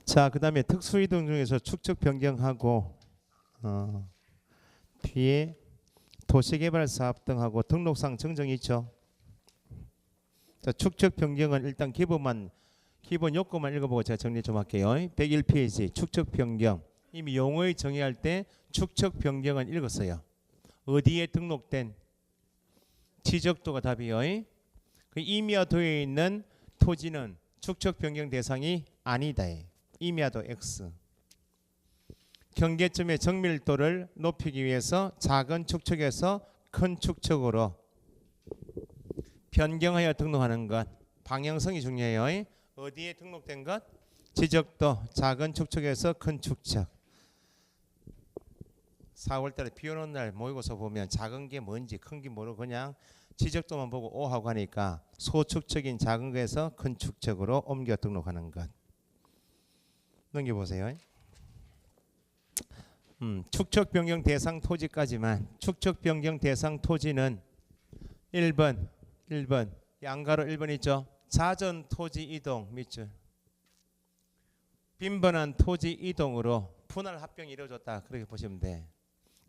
자, 그 다음에 특수이동 중에서 축척 변경하고 뒤에 도시개발사업 등하고 등록상 정정이 있죠. 자, 축척 변경은 일단 기본 요건만 읽어보고 제가 정리 좀 할게요. 101페이지 축척 변경. 이미 용어의 정의할 때 축척 변경은 읽었어요. 어디에 등록된 지적도가 답이요. 그 임야도에 있는 토지는 축척 변경 대상이 아니다. 임야도 X. 경계점의 정밀도를 높이기 위해서 작은 축척에서 큰 축척으로 변경하여 등록하는 것. 방향성이 중요해요. 어디에 등록된 것? 지적도 작은 축척에서 큰 축척. 4월달에 비 오는 날 모의고사 보면 작은 게 뭔지 큰 게 모르고 그냥 지적도만 보고 O 하고 하니까 소축척인 작은 거에서 큰 축척으로 옮겨 등록하는 것. 넘겨보세요. 축척 변경 대상 토지까지만. 축척 변경 대상 토지는 1번 양가로 1번 있죠. 자전 토지 이동 밑줄. 빈번한 토지 이동으로 분할 합병이 이루어졌다. 그렇게 보시면 돼.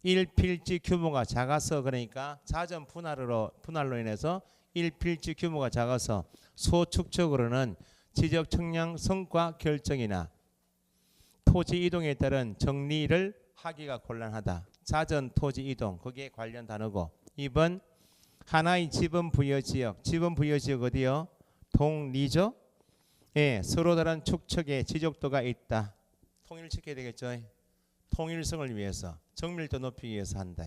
1필지 규모가 작아서 그러니까 자전 분할로 인해서 1필지 규모가 작아서 소축척으로는 지적 청량 성과 결정이나 토지 이동에 따른 정리를 하기가 곤란하다. 자전 토지 이동 거기에 관련 단어고. 2번 하나의 지분 부여 지역. 지분 부여 지역 어디요? 동리죠? 예, 서로 다른 축척의 지적도가 있다. 통일시켜야 되겠죠. 통일성을 위해서 정밀도 높이기 위해서 한다.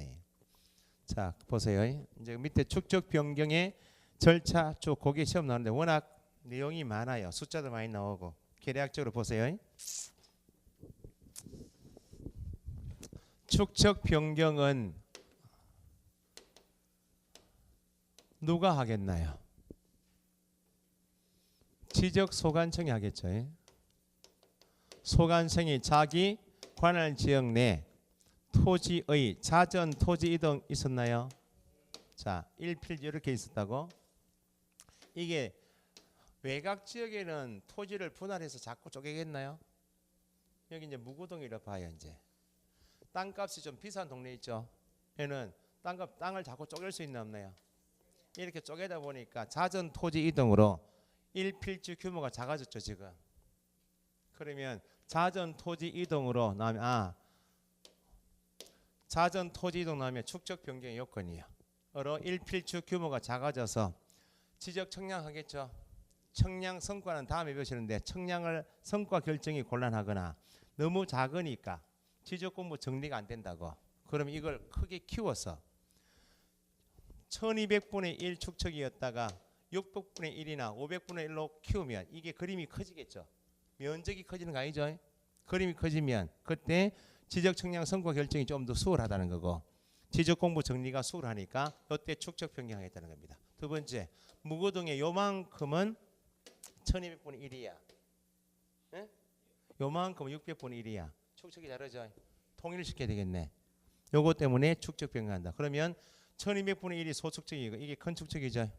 자 보세요. 이제 밑에 축척 변경의 절차 쭉 거기에 시험 나오는데 워낙 내용이 많아요. 숫자도 많이 나오고. 계략적으로 보세요. 축척 변경은 누가 하겠나요? 지적 소관청이 하겠죠. 소관청이 자기 관할 지역 내 토지의 자전 토지 이동 있었나요? 자, 1필지 이렇게 있었다고. 이게 외곽 지역에는 토지를 분할해서 자꾸 쪼개겠나요? 여기 이제 무구동이라 봐요. 이제 땅값이 좀 비싼 동네 있죠. 얘는 땅을 자꾸 쪼갤 수 있나 없나요? 이렇게 쪼개다 보니까 자전 토지 이동으로 1필지 규모가 작아졌죠 지금. 그러면 자전 토지 이동으로 나면 자전 토지 이동 나면 축척 변경의 요건이에요. 어로 1필지 규모가 작아져서 지적 청량하겠죠. 청량 성과는 다음에 배우시는데 청량을 성과 결정이 곤란하거나 너무 작으니까 지적 공부 정리가 안 된다고. 그러면 이걸 크게 키워서 1200분의 1 축척이었다가 600분의 1이나 500분의 1로 키우면 이게 그림이 커지겠죠. 면적이 커지는 거 아니죠. 그림이 커지면 그때 지적 청량 성과 결정이 좀 더 수월하다는 거고 지적 공부 정리가 수월하니까 이때 축척 변경하겠다는 겁니다. 두 번째, 무거동의 요만큼은 1200분의 1이야. 네? 요만큼은 600분의 1이야. 축척이 다르죠. 통일시켜야 되겠네. 요거 때문에 축척 변경한다. 그러면 1200분의 1이 소축척이고 이게 큰 축척이죠.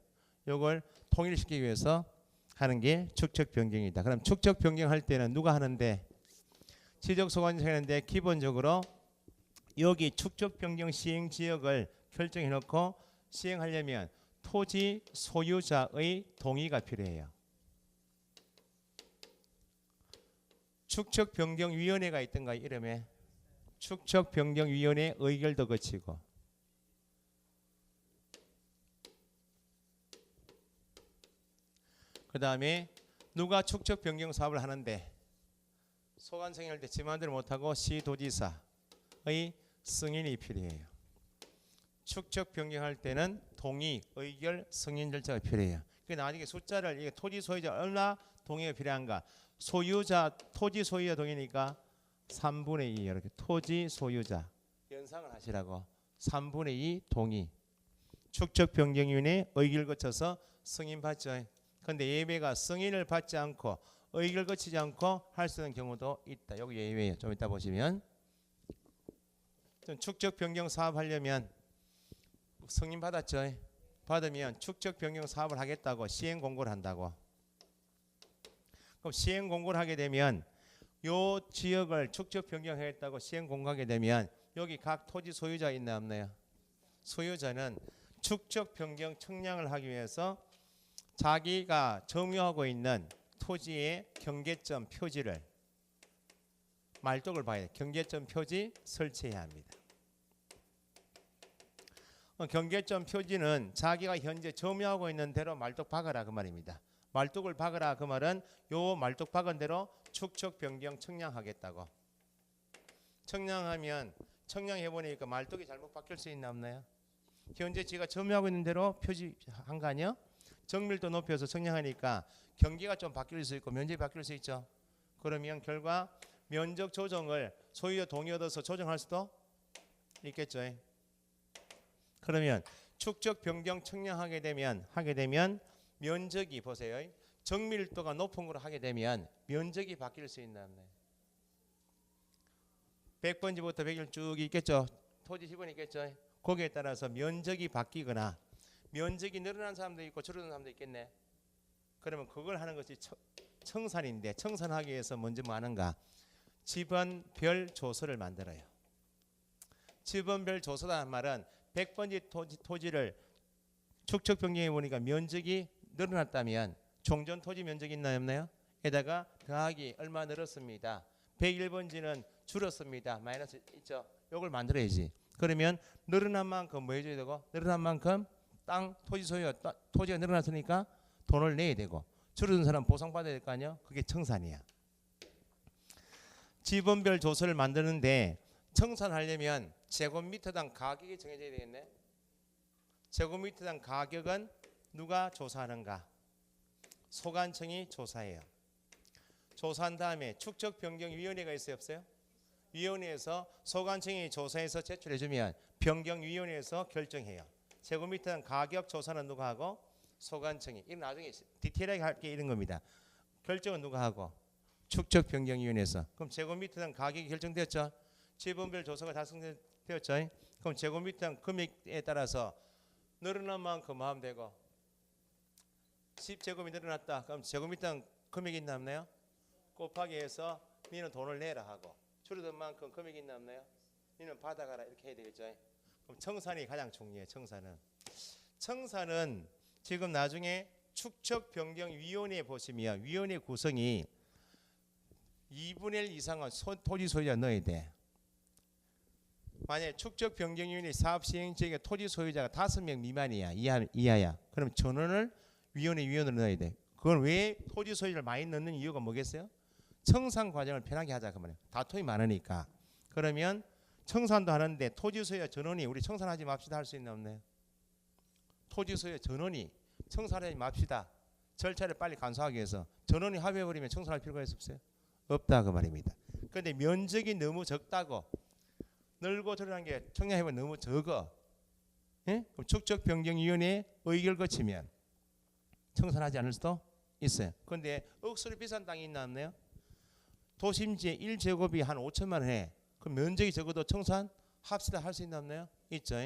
요걸 통일시키기 위해서 하는 게 축척 변경이다. 그럼 축척 변경할 때는 누가 하는데? 지적 소관청이 하는데 기본적으로 여기 축척 변경 시행 지역을 결정해 놓고 시행하려면 토지 소유자의 동의가 필요해요. 축척 변경 위원회가 있던가 이름에 축척 변경 위원회 의결도 거치고 그 다음에 누가 축척 변경 사업을 하는데 소관청이 할 때 지 마음대로 못하고 시도지사의 승인이 필요해요. 축척 변경할 때는 동의, 의결, 승인 절차가 필요해요. 그 나중에 숫자를 이게 토지 소유자 얼마 동의가 필요한가? 소유자 토지 소유자 동의니까 3분의 2 이렇게 토지 소유자 연상을 하시라고 3분의 2 동의. 축척 변경위원회 의결 거쳐서 승인 받죠. 근데 예외가 승인을 받지 않고 의결 거치지 않고 할 수 있는 경우도 있다. 여기 예외예요. 좀 이따 보시면 축척 변경 사업 하려면 승인 받았죠. 받으면 축척 변경 사업을 하겠다고 시행 공고를 한다고. 그럼 시행 공고를 하게 되면 요 지역을 축적 변경하겠다고 시행 공고하게 되면 여기 각 토지 소유자 있나 없나요? 소유자는 축적 변경 청량을 하기 위해서 자기가 점유하고 있는 토지의 경계점 표지를 말뚝을 봐야 돼. 경계점 표지 설치해야 합니다. 경계점 표지는 자기가 현재 점유하고 있는 대로 말뚝 박으라 그 말입니다. 말뚝을 박으라 그 말은 요 말뚝 박은 대로 축적 변경 청량하겠다고. 청량하면 청량해 보니까 말뚝이 잘못 바뀔 수 있나 없나요? 현재 지가 점유하고 있는 대로 표지한 거 아니야? 정밀도 높여서 청량하니까 경계가 좀 바뀔 수 있고 면적이 바뀔 수 있죠. 그러면 결과 면적 조정을 소유자 동의 얻어서 조정할 수도 있겠죠. 그러면 축적 변경 청량하게 되면 면적이 보세요. 정밀도가 높은 걸 하게 되면 면적이 바뀔 수 있나 없나요? 100번지부터 100일 쭉 있겠죠. 토지 지분이 있겠죠. 거기에 따라서 면적이 바뀌거나 면적이 늘어난 사람도 있고 줄어든 사람도 있겠네. 그러면 그걸 하는 것이 청산인데 청산하기 위해서 먼저 뭐 하는가? 지번별 조서를 만들어요. 지번별 조서라는 말은 100번지 토지를 축적 변경해 보니까 면적이 늘어났다면 종전 토지 면적이 있나요 없나요? 에다가 더하기 얼마 늘었습니다. 101번지는 줄었습니다. 마이너스 있죠. 요걸 만들어야지. 그러면 늘어난 만큼 뭐 해줘야 되고 늘어난 만큼 땅 토지 소유 토지가 늘어났으니까 돈을 내야 되고 줄어든 사람 보상받아야 될 거 아니에요. 그게 청산이야. 지번별 조서를 만드는데 청산하려면 제곱미터당 가격이 정해져야 되겠네. 제곱미터당 가격은 누가 조사하는가? 소관청이 조사해요. 조사한 다음에 축적변경위원회가 있어요 없어요? 위원회에서 소관청이 조사해서 제출해주면 변경위원회에서 결정해요. 제곱미터당 가격 조사는 누가 하고? 소관청이. 이건 나중에 디테일하게 할 게 이런 겁니다. 결정은 누가 하고? 축적변경위원회에서. 그럼 제곱미터당 가격이 결정되었죠? 지번별 조사가 달성되었죠? 그럼 제곱미터당 금액에 따라서 늘어난 만큼 하면 되고 10제곱이 늘어났다. 그럼 제곱미터당 금액이 있나 없나요? 곱하기 해서 니는 돈을 내라 하고 줄어든 만큼 금액이 있나 없나요? 니는 받아가라 이렇게 해야 되겠죠. 그럼 청산이 가장 중요해요. 청산은 지금 나중에 축적변경위원회에 보시면 위원회 구성이 2분의 1 이상은 토지 소유자 넣어야 돼. 만약에 축적변경위원회 사업시행지역의 토지 소유자가 5명 미만이야 이하야. 그럼 전원을 위원으로 넣어야 돼. 그건 왜 토지 소유자를 많이 넣는 이유가 뭐겠어요? 청산 과정을 편하게 하자 그 말이에요. 다툼이 많으니까. 그러면 청산도 하는데 토지 소유자 전원이 우리 청산하지 맙시다 할 수 있나 없나요? 토지 소유자 전원이 청산하지 맙시다. 절차를 빨리 간소하기 위해서 전원이 합의해버리면 청산할 필요가 없어요? 없다 그 말입니다. 그런데 면적이 너무 적다고 늘고 늘어난 게 청량해보면 너무 적어. 예? 축적변경위원회에 의결 거치면 청산하지 않을 수도 있어요. 그런데 억수로 비싼 땅이 있나 없나요? 도심지에 1제곱이 한 5천만 원 해. 그럼 면적이 적어도 청산합시다 할 수 있나 없나요? 있죠.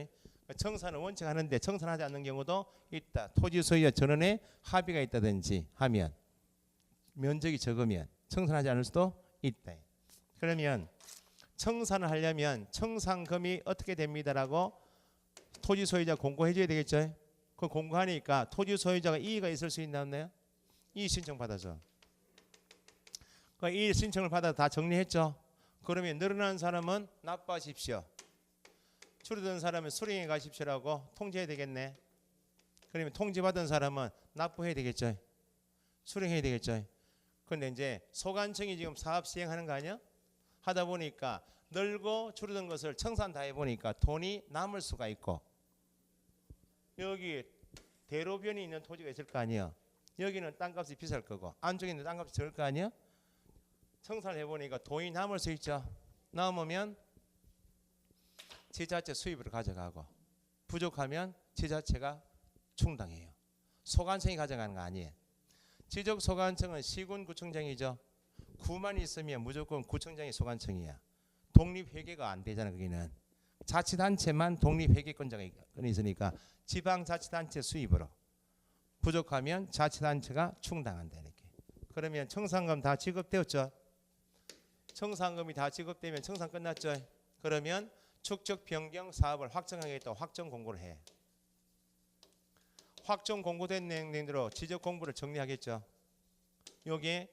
청산은 원칙 하는데 청산하지 않는 경우도 있다. 토지 소유자 전원에 합의가 있다든지 하면 면적이 적으면 청산하지 않을 수도 있다. 그러면 청산을 하려면 청산금이 어떻게 됩니다라고 토지 소유자 공고해 줘야 되겠죠. 그 공고하니까 토지 소유자가 이의가 있을 수 있나 없나요? 이의 신청 받아서. 그 이의 신청을 받아 다 정리했죠. 그러면 늘어난 사람은 납부하십시오. 줄어든 사람은 수령해 가십시오라고 통지해야 되겠네. 그러면 통지받은 사람은 납부해야 되겠죠. 수령해야 되겠죠. 그런데 이제 소관청이 지금 사업 시행하는 거 아니야? 하다 보니까 늘고 줄어든 것을 청산 다 해보니까 돈이 남을 수가 있고 여기 대로변이 있는 토지가 있을 거 아니에요. 여기는 땅값이 비쌀 거고 안쪽에 있는 땅값이 적을 거 아니에요. 청산을 해보니까 돈이 남을 수 있죠. 남으면 지자체 수입으로 가져가고 부족하면 지자체가 충당해요. 소관청이 가져가는 거 아니에요. 지적소관청은 시군구청장이죠. 구만 있으면 무조건 구청장이 소관청이야. 독립회계가 안 되잖아. 거기는 자치단체만 독립회계권자가 있으니까 지방자치단체 수입으로 부족하면 자치단체가 충당한다. 이렇게. 그러면 청산금 다 지급되었죠. 청산금이 다 지급되면 청산 끝났죠. 그러면 축적 변경 사업을 확정하겠다 확정 공고를 해. 확정 공고된 내용대로 지적 공부를 정리하겠죠. 요게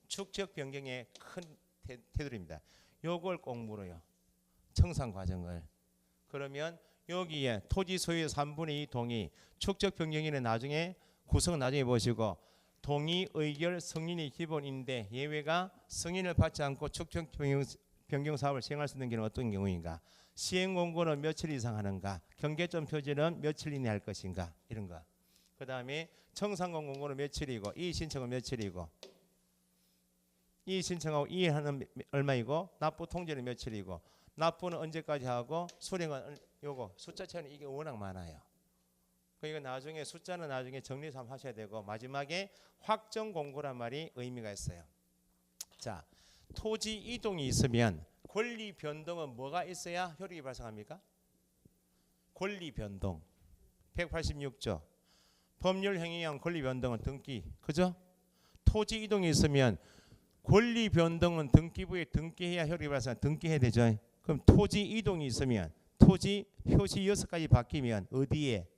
축적 변경의 큰 테두리입니다. 요걸 공부로요. 청산 과정을. 그러면 여기에 토지 소유의 3분의 2 동의, 축적 변경에는 나중에 구성은 나중에 보시고 동의, 의결, 승인이 기본인데 예외가 승인을 받지 않고 축적 변경 사업을 시행할 수 있는 경우는 어떤 경우인가? 시행 공고는 며칠 이상 하는가? 경계점 표지는 며칠 이내 할 것인가? 이런 거. 그 다음에 청산권 공고는 며칠이고 이의 신청은 며칠이고 이의 신청하고 이의하는 얼마이고 납부 통지는 며칠이고 납부는 언제까지 하고 수령은 요거 숫자 차이는 이게 워낙 많아요. 그러니까 나중에 숫자는 나중에 정리해서 한번 하셔야 되고 마지막에 확정 공고란 말이 의미가 있어요. 자, 토지 이동이 있으면 권리 변동은 뭐가 있어야 효력이 발생합니까? 권리 변동 186조 법률 행위에 의한 권리 변동은 등기, 그죠? 토지 이동이 있으면 권리 변동은 등기부에 등기해야 효력이 발생. 등기해야 되죠. 그럼 토지 이동이 있으면 토지 표시 6가지 바뀌면 어디에?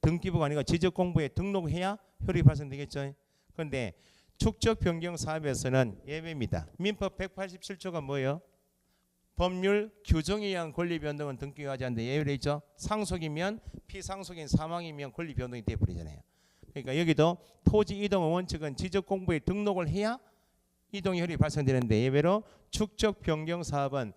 등기부가 아니고 지적공부에 등록해야 효력이 발생되겠죠. 그런데 축적 변경 사업에서는 예외입니다. 민법 187조가 뭐예요? 법률 규정에 의한 권리 변동은 등기하지 않는데 예외로 있죠. 상속이면 피상속인 사망이면 권리 변동이 되어버리잖아요. 그러니까 여기도 토지 이동의 원칙은 지적공부에 등록을 해야 이동의 효력이 발생되는데 예외로 축적 변경 사업은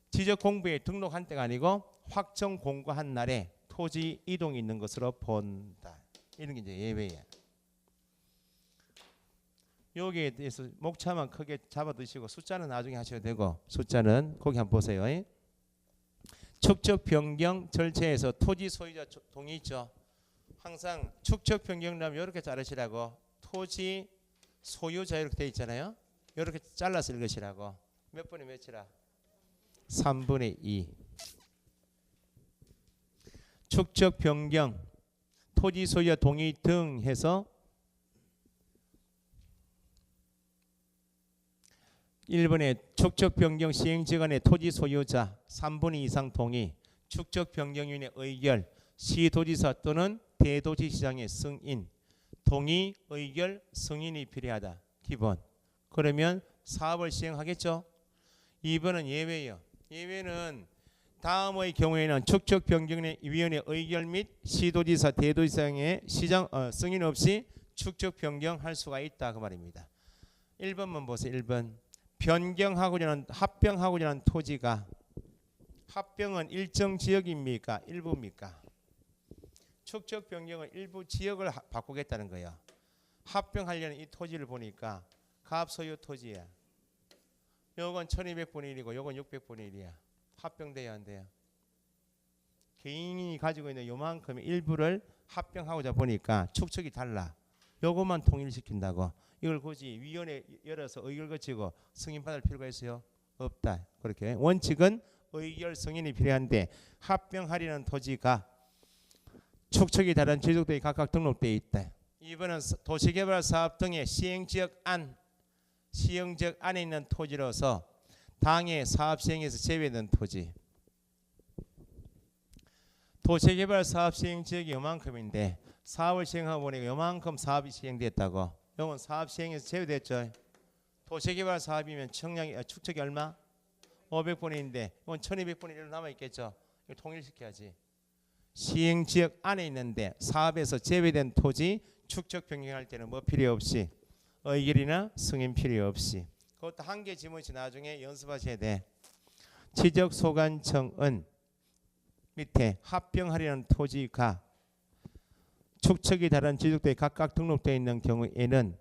지적공부에 등록한 때가 아니고 확정 공고한 날에 토지 이동이 있는 것으로 본다. 이런 게 이제 예외예요. 여기에 대해서 목차만 크게 잡아 두시고 숫자는 나중에 하셔도 되고 숫자는 거기 한번 보세요. 축적 변경 절차에서 토지 소유자 동의 있죠. 항상 축적 변경이라면 이렇게 자르시라고 토지 소유자 이렇게 돼 있잖아요. 이렇게 잘라서 읽으시라고. 몇 분의 몇이라? 3분의 2. 축적 변경 토지 소유자 동의 등 해서 1번에 축적 변경 시행지간의 토지 소유자 3분의 2 이상 동의, 축적 변경인의 의결, 시도지사 또는 대도시시장의 승인, 동의, 의결, 승인이 필요하다. 기본. 그러면 사업을 시행하겠죠. 2번은 예외예요. 예외는 다음의 경우에는 축적 변경의 위원회 의결 및 시도지사, 대도시장의 시장 승인 없이 축적 변경할 수가 있다 그 말입니다. 1번만 보세요. 1번. 변경하고자 하는 합병하고자 하는 토지가 합병은 일정 지역입니까? 일부입니까? 축적 변경은 일부 지역을 바꾸겠다는 거예요. 합병하려는 이 토지를 보니까 갑소유 토지야. 요건 1200분의 1이고 요건 600분의 1이야. 합병돼야 안 돼요. 개인이 가지고 있는 요만큼의 일부를 합병하고자 보니까 축척이 달라. 요것만 통일시킨다고. 이걸 굳이 위원회 열어서 의결 거치고 승인받을 필요가 있어요? 없다. 그렇게 원칙은 의결 승인이 필요한데 합병하려는 토지가 축척이 다른 지적도에 각각 등록되어 있다. 이번은 도시개발사업 등의 시행지역 안에 있는 토지로서 당의 사업 시행에서 제외된 토지. 도시개발 사업 시행 지역이 요만큼인데 사업을 시행하고 보니까 요만큼 사업이 시행됐다고. 이건 사업 시행에서 제외됐죠. 도시개발 사업이면 축척이 얼마? 500분의 1인데 이건 1200분의 1로 남아있겠죠. 이거 통일시켜야지. 시행지역 안에 있는데 사업에서 제외된 토지 축척 변경할 때는 뭐 필요 없이 의결이나 승인 필요 없이. 그것도 한 개 지문씩 나중에 연습하셔야 돼. 지적소관청은 밑에 합병하려는 토지가 축척이 다른 지적도에 각각 등록되어 있는 경우에는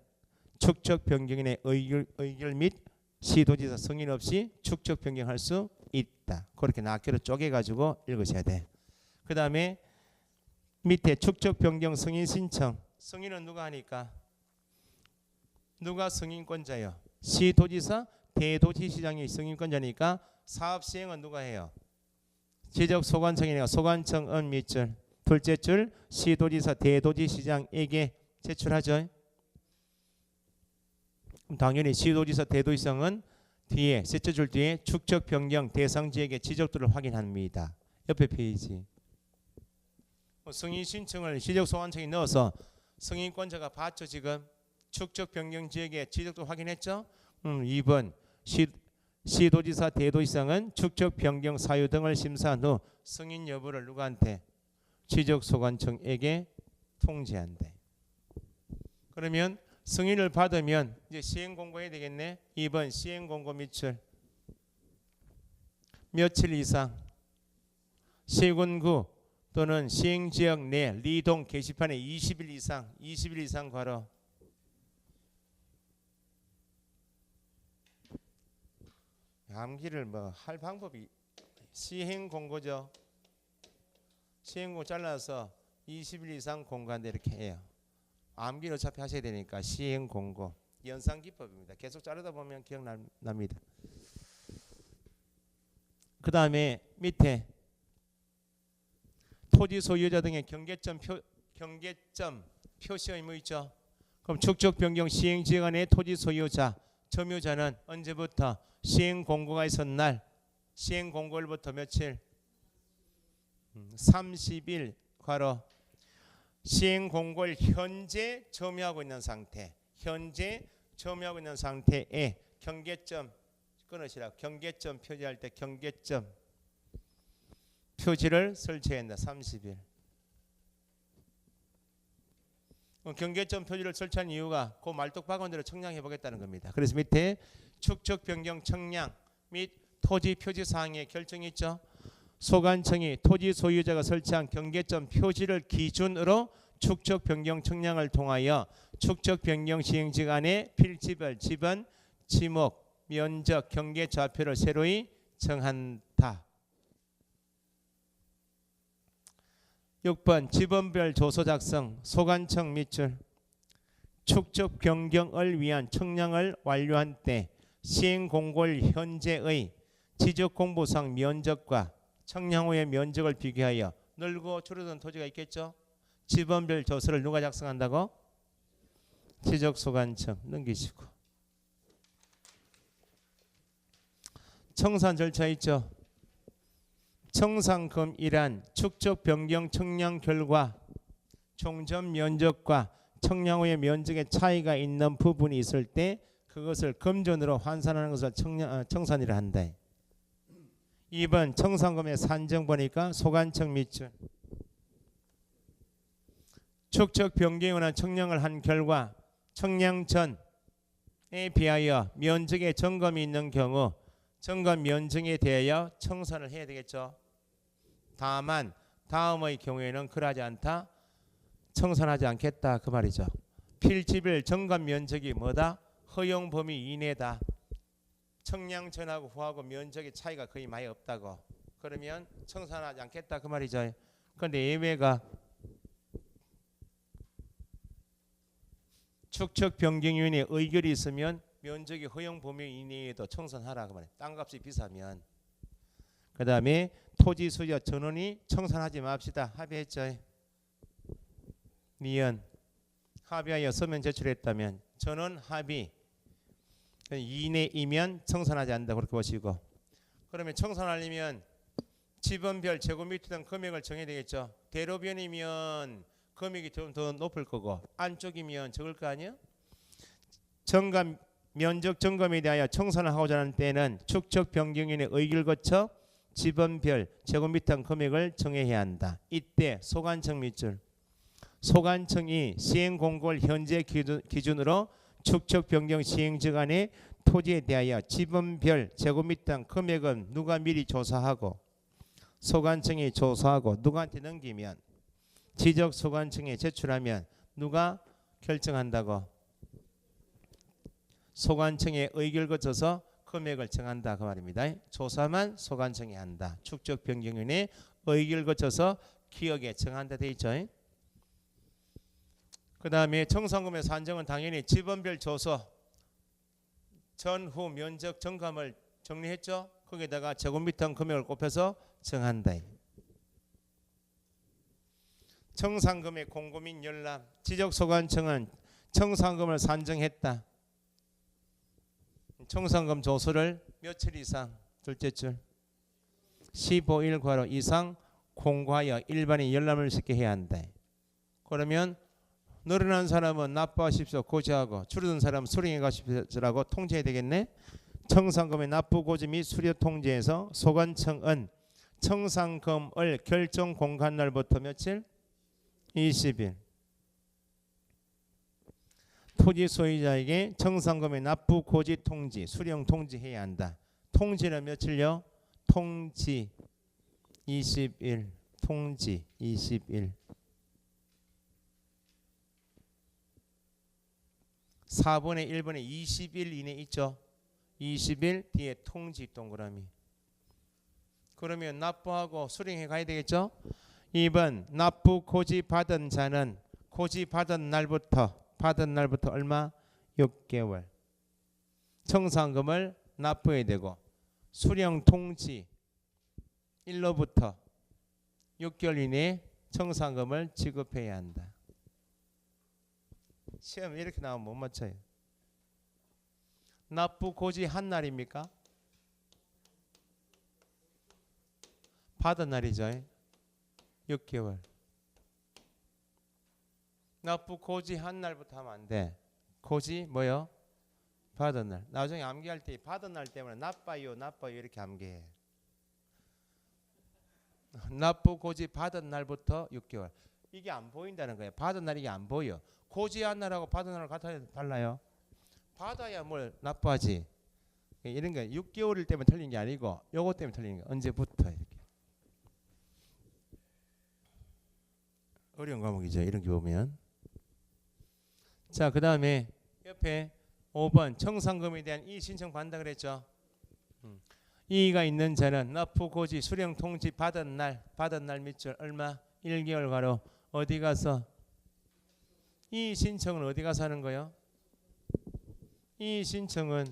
축척 변경인의 의결 및 시도지사 승인 없이 축척 변경할 수 있다. 그렇게 낱개로 쪼개가지고 읽으셔야 돼. 그 다음에 밑에 축척 변경 승인 신청. 승인은 누가 하니까? 누가 승인권자예요? 시도지사, 대도시시장이 승인권자니까 사업 시행은 누가 해요? 지적소관청이니까 소관청은 밑줄. 둘째 줄 시도지사, 대도시시장에게 제출하죠. 당연히 시도지사, 대도시장은 뒤에 셋째 줄 뒤에 축적 변경 대상지역의 지적도를 확인합니다. 옆에 페이지. 승인 신청을 지적소관청에 넣어서 승인권자가 봤죠. 지금 축적 변경 지역의 지적도 확인했죠. 2번 시도지사 대도시장은 축적 변경 사유 등을 심사한 후 승인 여부를 누구한테? 지적소관청에게 통지한대. 그러면 승인을 받으면 이제 시행공고해야 되겠네. 2번 시행공고 밑줄 며칠 이상 시군구 또는 시행지역 내 리동 게시판에 20일 이상 괄호. 암기를 뭐 할 방법이 시행공고죠. 시행공고 잘라서 20일 이상 공고한데 이렇게 해요. 암기를 어차피 하셔야 되니까 시행공고 연산기법입니다. 계속 자르다 보면 기억납니다. 그 다음에 밑에 토지 소유자 등의 경계점 표시 의무 있죠. 그럼 축적 변경 시행지역안의 토지 소유자 점유자는 언제부터? 시행공고가 있었던 날 시행공고일부터 며칠? 30일 괄호 시행공고를 현재 점유하고 있는 상태에 경계점 끊으시라고. 경계점 표지할 때 경계점 표지를 설치해야 한다. 30일. 경계점 표지를 설치한 이유가 그 말뚝박원대로 청량해 보겠다는 겁니다. 그래서 밑에 축적 변경 청량 및 토지 표지 사항의 결정이 있죠. 소관청이 토지 소유자가 설치한 경계점 표지를 기준으로 축적 변경 청량을 통하여 축적 변경 시행지역 안에 필지별 지번, 지목, 면적, 경계 좌표를 새로이 정한다. 6번 지번별 조서 작성 소관청 밑줄 축적 변경을 위한 청량을 완료한 때 시행공고일 현재의 지적공부상 면적과 청량 후의 면적을 비교하여 늘고 줄어든 토지가 있겠죠. 지번별 조서를 누가 작성한다고? 지적소관청. 넘기시고 청산 절차 있죠. 청산금이란 축적 변경 청량 결과 종전 면적과 청량 후의 면적의 차이가 있는 부분이 있을 때 그것을 금전으로 환산하는 것을 청산이라 한다. 2번 청산금의 산정 보니까 소관청 밑줄 축적 변경에 관한 청량을 한 결과 청량 전에 비하여 면적의 점검이 있는 경우 점검 면적에 대하여 청산을 해야 되겠죠. 다만 다음의 경우에는 그러하지 않다. 청산하지 않겠다 그 말이죠. 필지별 점검 면적이 뭐다? 허용 범위 이내다. 청량 전하고 후하고 면적의 차이가 거의 많이 없다고. 그러면 청산하지 않겠다 그 말이죠. 그런데 예외가 축적 변경위원회 의결이 있으면 면적이 허용 범위 이내에도 청산하라 그 말이에요. 땅값이 비싸면. 그 다음에 토지 소유자 전원이 청산하지 맙시다 합의했죠. 니은 합의하여 서면 제출했다면 전원 합의 이내이면 청산하지 않는다 그렇게 보시고. 그러면 청산하려면 지번별 제곱미터 등 금액을 정해야 되겠죠. 대로변이면 금액이 좀 더 높을 거고 안쪽이면 적을 거 아니야? 정감 면적 점검에 대하여 청산을 하고자 하는 때는 축적 변경인의 의결을 거쳐 지번별 제곱미터 금액을 정해야 한다. 이때 소관청 밑줄 소관청이 시행공고를 현재 기준으로 축적 변경 시행지역 안의 토지에 대하여 지번별 제곱미터 금액은 누가 미리 조사하고 소관청이 조사하고 누구한테 넘기면 지적 소관청에 제출하면 누가 결정한다고? 소관청의 의결을 거쳐서 금액을 정한다 그 말입니다. 조사만 소관청이 한다. 축적 변경위원회 의결을 거쳐서 기억에 정한다 돼 있죠. 그 다음에 청산금의 산정은 당연히 지번별 조서 전후 면적 점검을 정리했죠. 거기에다가 제곱미터 금액을 곱해서 정한다. 청산금의 공고 및 열람 지적소관청은 청산금을 산정했다. 청산금 조수를 며칠 이상 둘째 줄 15일 과로 이상 공고하여 일반인 열람을 쉽게 해야 한다. 그러면 늘어난 사람은 납부하십시오 고지하고 줄어든 사람은 수령해 가십시오라고 통지해야 되겠네. 청산금의 납부 고지 및 수료 통지에서 소관청은 청산금을 결정 공고한 날부터 며칠? 20일. 토지 소유자에게 청산금의 납부 고지 통지, 수령 통지해야 한다. 통지는 며칠요? 통지 20일. 통지 20일. 4번에 1번에 20일 이내 있죠. 20일 뒤에 통지 동그라미. 그러면 납부하고 수령해 가야 되겠죠. 2번 납부 고지 받은 자는 고지 받은 날부터 얼마? 6개월 청산금을 납부해야 되고 수령 통지 일로부터 6개월 이내에 청산금을 지급해야 한다. 시험 이렇게 나오면 못 맞춰요. 납부 고지 한 날입니까? 받은 날이죠. 6개월. 납부 고지 한 날부터 하면 안 돼. 고지 뭐요? 받은 날. 나중에 암기할 때 받은 날 때문에 나빠요 이렇게 암기해. 납부 고지 받은 날부터 6개월. 이게 안 보인다는 거예요. 받은 날 이게 안 보여. 고지한 날하고 받은 날하고 같아요? 달라요? 받아야 뭘 납부하지. 이런 거 6개월일 때문에 틀린 게 아니고 요거 때문에 틀린 거. 언제부터 이렇게. 어려운 과목이죠. 이런 게 보면. 자, 그 다음에 옆에 5번 청산금에 대한 이의 신청 받는다 그랬죠. 이의가 있는 자는 납부 고지 수령 통지 받은 날 밑줄 얼마? 1개월 가로 어디 가서 이의 신청은 어디 가서 하는 거예요? 이의 신청은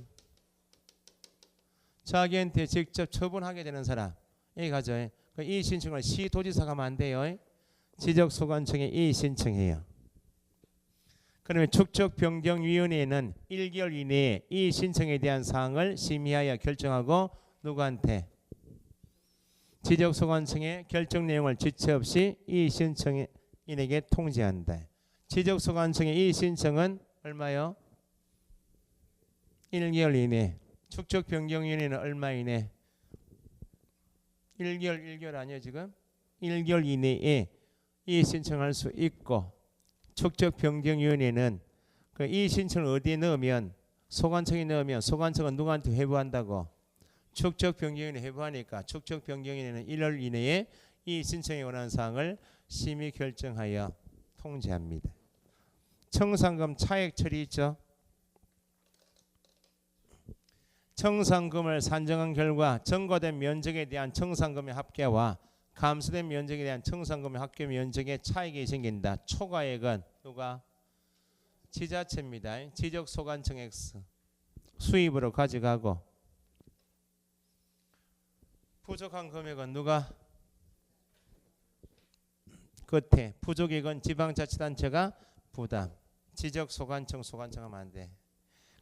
자기한테 직접 처분하게 되는 사람. 여기 가죠. 이의 신청을 시도지사가 하면 안 돼요. 지적소관청에 이의 신청해요. 그러면 축적변경위원회는 1개월 이내에 이의 신청에 대한 사항을 심의하여 결정하고 누구한테? 지적소관청에 결정 내용을 지체 없이 이의 신청인에게 통지한다. 지적소관청의 이의 신청은 얼마요? 1개월 이내. 축적변경위원회는 얼마 이내? 1개월 아니에요 지금? 1개월 이내에 이의 신청할 수 있고 축적변경위원회는 그 이의 신청을 어디에 넣으면 소관청에 넣으면 소관청은 누구한테 회부한다고? 축적변경위원회 회부하니까 축적변경위원회는 1월 이내에 이의 신청에 관한 사항을 심의 결정하여 통지합니다. 청산금 차액 처리 있죠. 청산금을 산정한 결과 전거된 면적에 대한 청산금의 합계와 감소된 면적에 대한 청산금의 합계 면적에 차익이 생긴다. 초과액은 누가? 지자체입니다. 지적소관청 X 수입으로 가져가고 부족한 금액은 누가? 끝에 부족액은 지방자치단체가 부담. 지적소관청 소관청 하면 안 돼.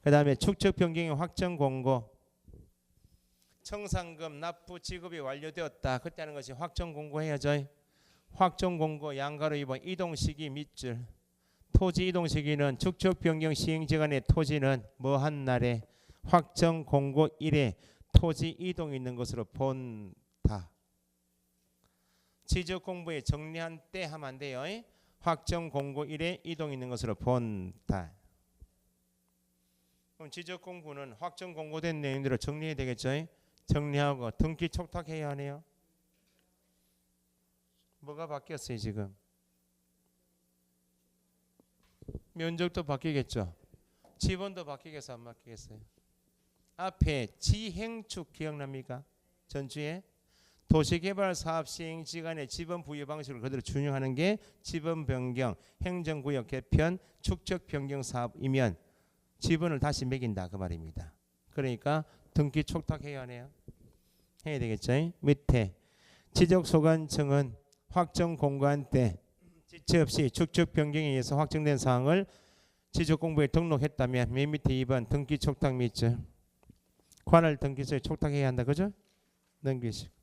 그 다음에 축적변경의 확정공고 청산금 납부 지급이 완료되었다. 그때 하는 것이 확정공고해야죠. 확정공고 양가로 2번 이동시기 밑줄. 토지 이동시기는 축적변경 시행기간의 토지는 뭐 한 날에 확정공고 1에 토지 이동이 있는 것으로 본다. 지적공부에 정리한 때 하면 안 돼요. 확정공고 1에 이동이 있는 것으로 본다. 그럼 지적공부는 확정공고된 내용들을 정리해야 되겠죠. 정리하고 등기 촉탁해야 하네요. 뭐가 바뀌었어요 지금? 면적도 바뀌겠죠. 지번도 바뀌겠어 안 바뀌겠어요? 앞에 지행축 기억납니까? 전주에 도시개발사업 시행기간의 지번 부여 방식을 그대로 준용하는 게 지번 변경, 행정구역 개편, 축적 변경 사업이면 지번을 다시 매긴다 그 말입니다. 그러니까 등기 촉탁해야 하네요. 해야 되겠죠. 밑에 지적소관청은 확정 공고한 때 지체 없이 축적 변경에 의해서 확정된 사항을 지적공부에 등록했다면 맨 밑에 2번 등기 촉탁 밑줄 관할 등기소에 촉탁해야 한다. 그죠? 넘기시고.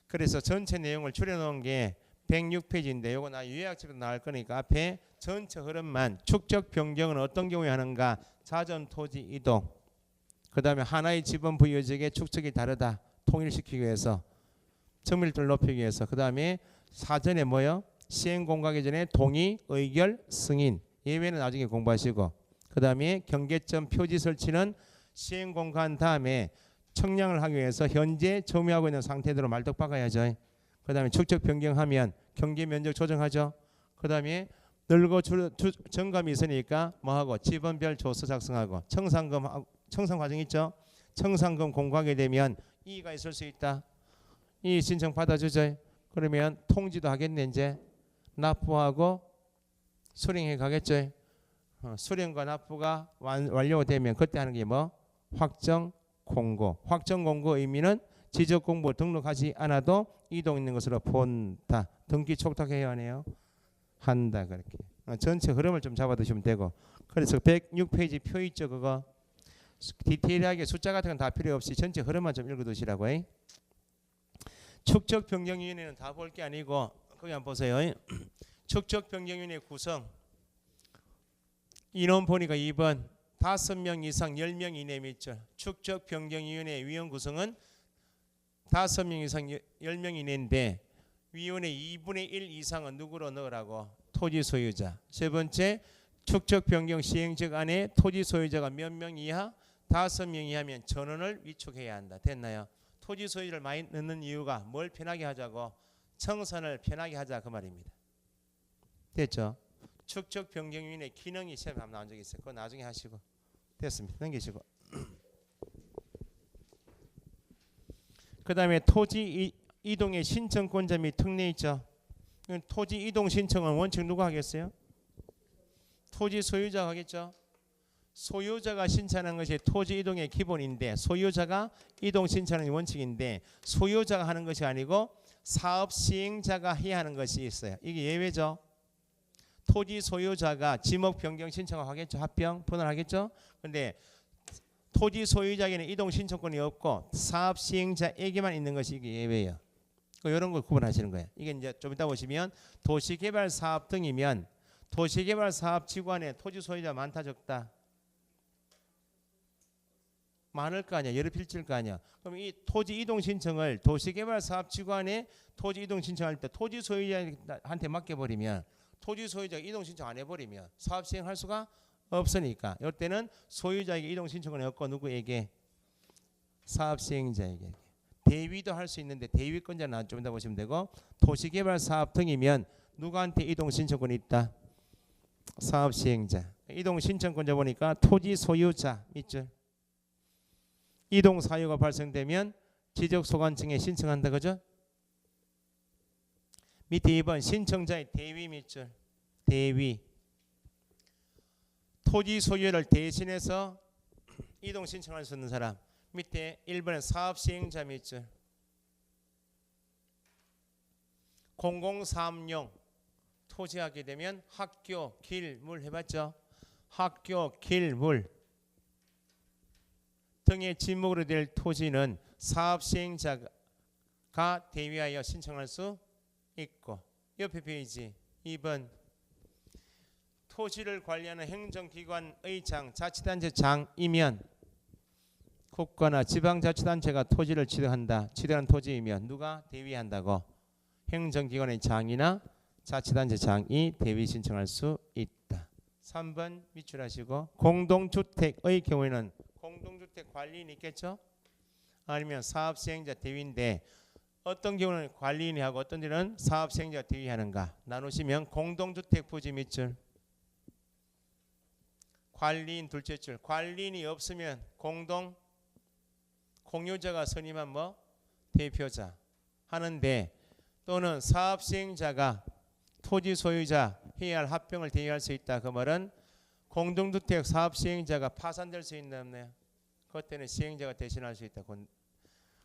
그래서 전체 내용을 줄여놓은 게 106페이지인데 요거 나 요약집으로 나올 거니까 앞에 전체 흐름만 축적 변경은 어떤 경우에 하는가? 자전 토지 이동. 그 다음에 하나의 지분 부여지역의 축적이 다르다. 통일시키기 위해서. 정밀도를 높이기 위해서. 그 다음에 사전에 뭐요? 시행 공고하기 전에 동의, 의결, 승인. 예외는 나중에 공부하시고. 그 다음에 경계점 표지 설치는 시행 공고한 다음에 청량을 하기 위해서 현재 점유하고 있는 상태대로 말뚝 박아야죠. 그 다음에 축적 변경하면 경계 면적 조정하죠. 그 다음에 늘고 정감이 있으니까 뭐하고 지번별 조서 작성하고 청산 과정 있죠. 청산금 공고하게 되면 이의가 있을 수 있다. 이 신청 받아주죠. 그러면 통지도 하겠네. 이제 납부하고 수령해 가겠죠. 수령과 납부가 완료되면 그때 하는 게 뭐? 확정 공고. 확정 공고 의미는 지적 공고 등록하지 않아도 이동 있는 것으로 본다. 등기 촉탁해야 하네요. 한다. 그렇게. 전체 흐름을 좀 잡아두시면 되고. 그래서 106페이지 표 있죠. 그거. 디테일하게 숫자 같은 건 다 필요 없이 전체 흐름만 좀 읽어두시라고. 축적 변경위원회는 다 볼 게 아니고 거기 한번 보세요. 축적 변경위원회 구성. 인원 보니까 2번 5명 이상 10명 이내 밑줄. 축적 변경위원회 위원 구성은 5명 이상 10명 이내인데 위원회 2분의 1 이상은 누구로 넣으라고? 토지 소유자. 세 번째 축적 변경 시행적 안에 토지 소유자가 몇 명 이하? 5명 이하면 전원을 위촉해야 한다. 됐나요? 토지 소유를 많이 넣는 이유가 뭘 편하게 하자고? 청산을 편하게 하자 그 말입니다. 됐죠? 축적 변경위원회 기능이 시험에 한번 나온 적이 있어요. 그거 나중에 하시고. 됐습니다. 넘기시고. 그 다음에 토지 이동의 신청권자 및 특례 있죠. 토지 이동 신청은 원칙 누가 하겠어요? 토지 소유자가 하겠죠. 소유자가 신청하는 것이 토지 이동의 기본인데 소유자가 이동 신청하는 원칙인데 소유자가 하는 것이 아니고 사업 시행자가 해야 하는 것이 있어요. 이게 예외죠. 토지 소유자가 지목 변경 신청을 하겠죠. 합병 분할하겠죠. 근데 토지 소유자에게는 이동 신청권이 없고 사업 시행자에게만 있는 것이 이게 예외예요. 이런 걸 구분하시는 거예요. 이게 이제 좀 이따 보시면 도시개발 사업 등이면 도시개발 사업 지구안에 토지 소유자 많다 적다? 많을 거 아니야. 여러 필지일 거 아니야. 그럼 이 토지 이동 신청을 도시개발 사업 지구안에 토지 이동 신청할 때 토지 소유자한테 맡겨버리면 토지 소유자가 이동 신청 안 해버리면 사업 시행할 수가 없으니까 이럴 때는 소유자에게 이동 신청을 했고 누구에게? 사업 시행자에게. 대위도 할 수 있는데 대위권자는 좀 이따 보시면 되고 도시개발 사업 등이면 누구한테 이동 신청권이 있다? 사업 시행자. 이동 신청권자 보니까 토지 소유자 밑줄. 이동 사유가 발생되면 지적 소관청에 신청한다. 그죠? 밑에 2번 신청자의 대위 밑줄. 대위. 토지 소유를 대신해서 이동 신청할 수 있는 사람. 밑에 1번은 사업 시행자 밑줄. 공공사업용 토지하게 되면 학교, 길, 물 해봤죠? 학교, 길, 물 등의 지목으로 될 토지는 사업 시행자가 대위하여 신청할 수 있고 옆에 페이지 2번 토지를 관리하는 행정기관의 장, 자치단체 장이면 국가나 지방자치단체가 토지를 취득한다. 취득한 토지이면 누가 대위한다고? 행정기관의 장이나 자치단체 장이 대위 신청할 수 있다. 3번 밑줄하시고 공동주택의 경우에는 공동주택 관리인이 있겠죠? 아니면 사업시행자 대위인데 어떤 경우는 관리인이 하고 어떤 데는 사업시행자가 대위하는가 나누시면 공동주택 부지 밑줄 관리인 둘째 줄 관리인이 없으면 공유자가 선임한 뭐 대표자 하는데 또는 사업시행자가 토지 소유자 해야 할 합병을 대위할 수 있다. 그 말은 공동주택 사업시행자가 파산될 수 있나 없나요? 그때는 시행자가 대신할 수 있다.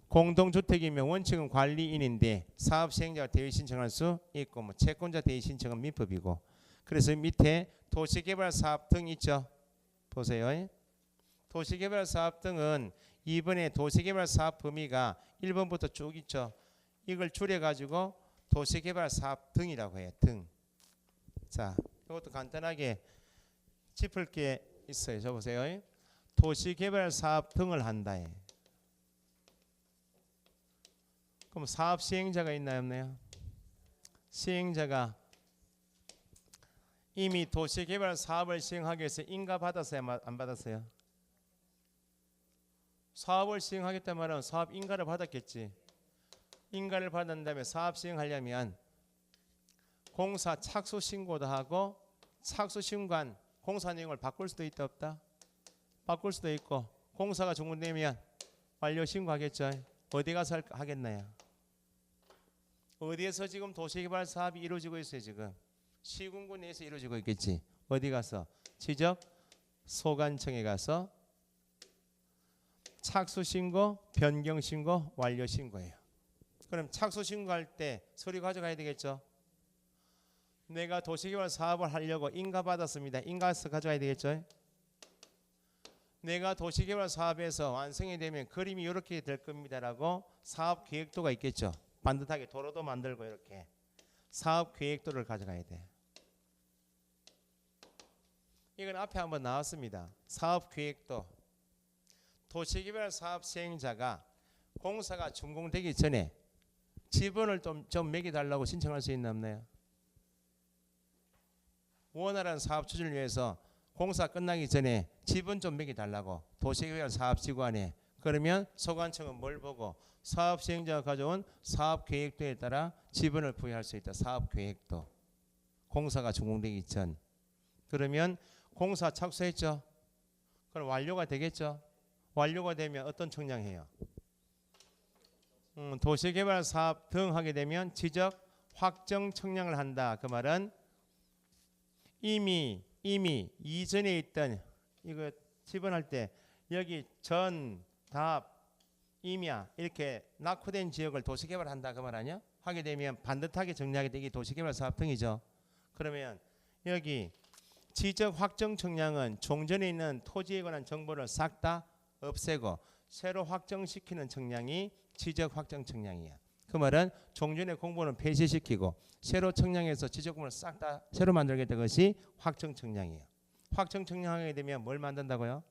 공동주택이면 원칙은 관리인인데 사업시행자가 대위 신청할 수 있고 뭐 채권자 대위 신청은 민법이고 그래서 밑에 도시개발 사업 등 있죠. 보세요. 도시개발사업 등은 2번의 도시개발사업 범위가 1번부터 쭉 있죠. 이걸 줄여가지고 도시개발사업 등이라고 해요. 등. 자, 이것도 간단하게 짚을 게 있어요. 저 보세요. 도시개발사업 등을 한다. 그럼 사업 시행자가 있나요, 없나요? 시행자가 이미 도시개발 사업을 시행하기 위해서 인가 받았어요, 안 받았어요? 사업을 시행하겠다는 말은 사업 인가를 받았겠지. 인가를 받은 다음에 사업 시행하려면 공사 착수 신고도 하고 착수 신고한 공사 내용을 바꿀 수도 있다 없다? 바꿀 수도 있고 공사가 종료되면 완료 신고하겠죠. 어디 가서 하겠나요? 어디에서 지금 도시개발 사업이 이루어지고 있어요? 지금 시군구 내에서 이루어지고 있겠지. 어디 가서? 지적 소관청에 가서 착수 신고, 변경 신고, 완료 신고예요. 그럼 착수 신고할 때 서류 가져가야 되겠죠. 내가 도시개발 사업을 하려고 인가 받았습니다. 인가서 가져가야 되겠죠. 내가 도시개발 사업에서 완성이 되면 그림이 이렇게 될 겁니다라고 사업 계획도가 있겠죠. 반듯하게 도로도 만들고 이렇게 사업 계획도를 가져가야 돼. 이건 앞에 한번 나왔습니다. 사업 계획도. 도시개발 사업 시행자가 공사가 준공되기 전에 지분을 좀 매겨달라고 신청할 수 있나 없나요? 원활한 사업 추진을 위해서 공사 끝나기 전에 지분 좀 매겨달라고 도시개발 사업지구안에. 그러면 소관청은 뭘 보고? 사업 시행자가 가져온 사업 계획도에 따라 지분을 부여할 수 있다. 사업 계획도. 공사가 준공되기 전. 그러면 공사 착수했죠. 그럼 완료가 되겠죠. 완료가 되면 어떤 청량해요? 도시개발 사업 등 하게 되면 지적 확정 청량을 한다. 그 말은 이미 이전에 있던 이거 지분할 때 여기 전, 답, 임야 이렇게 낙후된 지역을 도시개발한다 그 말 아니야? 하게 되면 반듯하게 정리하게 되기 도시개발 사업 등이죠. 그러면 여기 지적 확정 청량은 종전에 있는 토지에 관한 정보를 싹 다 없애고 새로 확정시키는 청량이 지적 확정 청량이야. 그 말은 종전의 공부는 폐지시키고 새로 청량해서 지적공부를 싹 다 새로 만들겠다는 것이 확정 청량이에요. 확정 청량하게 되면 뭘 만든다고요?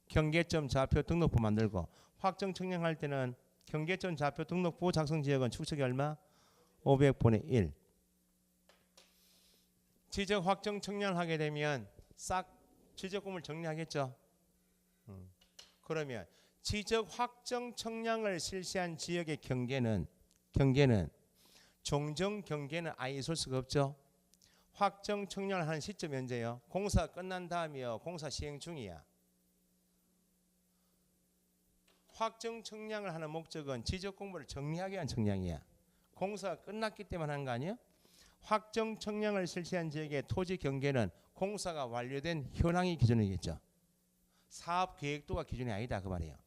경계점 좌표 등록부 만들고 확정 청량할 때는 경계점 좌표 등록부 작성 지역은 축척이 얼마? 500분의 1. 지적 확정 청량하게 되면 싹 지적공부를 정리하겠죠. 그러면 지적 확정 청량을 실시한 지역의 경계는 종전 경계는 아예 있을 수가 없죠. 확정 청량을 하는 시점이 언제요? 공사 끝난 다음이요. 공사 시행 중이야. 확정 청량을 하는 목적은 지적 공부를 정리하기 위한 청량이야. 공사가 끝났기 때문에 하는 거 아니야? 확정 청량을 실시한 지역의 토지 경계는 공사가 완료된 현황이 기준이겠죠. 사업 계획도가 기준이 아니다 그 말이에요.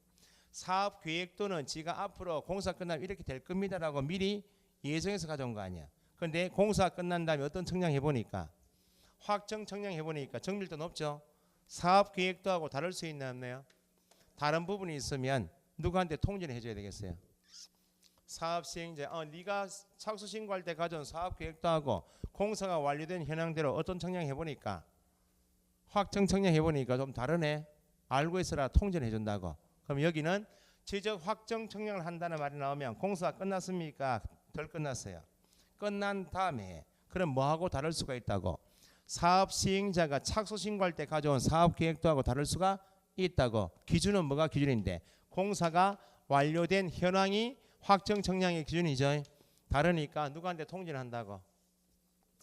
사업 계획도는 지가 앞으로 공사 끝나면 이렇게 될 겁니다라고 미리 예정해서 가져온 거 아니야. 그런데 공사 끝난 다음에 어떤 청량 해보니까 확정 청량 해보니까 정밀도 높죠. 사업 계획도하고 다를 수 있나 없나요? 다른 부분이 있으면 누구한테 통지를 해줘야 되겠어요? 사업 시행자, 네가 착수 신고할 때 가져온 사업 계획도하고 공사가 완료된 현황대로 어떤 청량 해보니까 확정 청량 해보니까 좀 다르네. 알고 있어라 통지를 해준다고. 그럼 여기는 지적 확정 청량을 한다는 말이 나오면 공사가 끝났습니까? 덜 끝났어요. 끝난 다음에 그럼 뭐하고 다를 수가 있다고? 사업 시행자가 착수 신고할 때 가져온 사업 계획도하고 다를 수가 있다고. 기준은 뭐가 기준인데? 공사가 완료된 현황이 확정 청량의 기준이죠. 다르니까 누구한테 통지를 한다고?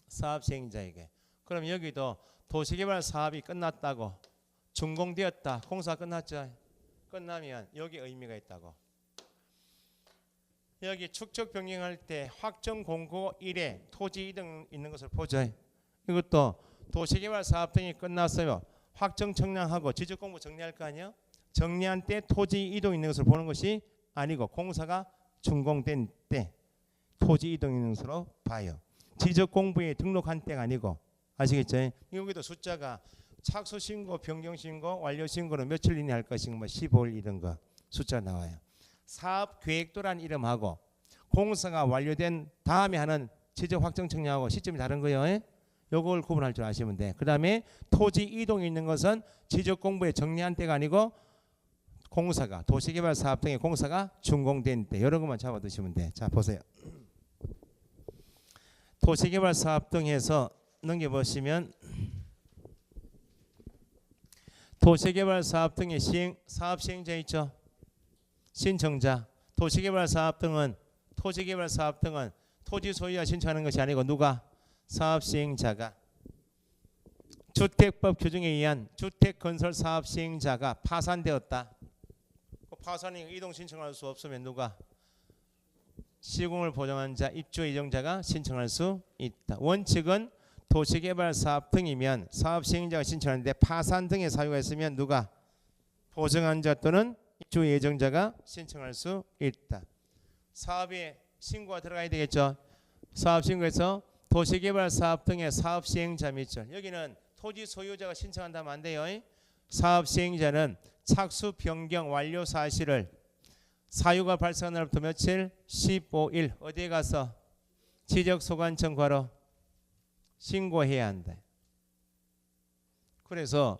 사업 시행자에게. 그럼 여기도 도시개발 사업이 끝났다고. 준공되었다. 공사 끝났죠. 끝나면 여기 의미가 있다고. 여기 축적 변경할 때 확정 공고 1에 토지 이동 있는 것을 보죠. 이것도 도시개발 사업 등이 끝났어요. 확정 청량하고 지적 공부 정리할 거 아니에요? 정리한 때 토지 이동 있는 것을 보는 것이 아니고 공사가 준공된 때 토지 이동 있는 것으로 봐요. 지적 공부에 등록한 때가 아니고. 아시겠죠? 여기도 숫자가 착수 신고, 변경 신고, 완료 신고는 며칠 이내 할 것인가, 뭐 15일 이런 거 숫자 나와요. 사업 계획도란 이름하고 공사가 완료된 다음에 하는 지적 확정 청량하고 시점이 다른 거예요. 요걸 구분할 줄 아시면 돼. 그다음에 토지 이동이 있는 것은 지적 공부에 정리한 때가 아니고 공사가 도시개발 사업 등의 공사가 준공된 때 이런 것만 잡아 두시면 돼. 자 보세요. 도시개발 사업 등에서 넘겨보시면 도시개발 사업 등의 사업 시행자 있죠. 신청자. 도시개발 사업 등은 토지개발 사업 등은 토지 소유자 신청하는 것이 아니고 누가? 사업 시행자가. 주택법 규정에 의한 주택 건설 사업 시행자가 파산되었다. 그 파산이 이동 신청할 수 없으면 누가? 시공을 보장한 자, 입주 예정자가 신청할 수 있다. 원칙은 도시개발 사업 등이면 사업 시행자가 신청하는데 파산 등의 사유가 있으면 누가? 보증한 자 또는 입주 예정자가 신청할 수 있다. 사업에 신고가 들어가야 되겠죠. 사업 신고에서 도시개발 사업 등의 사업 시행자 밑줄. 여기는 토지 소유자가 신청한다면 안 돼요. 사업 시행자는 착수 변경 완료 사실을 사유가 발생한 날부터 며칠? 15일 어디에 가서 지적소관청 과로 신고해야 한다. 그래서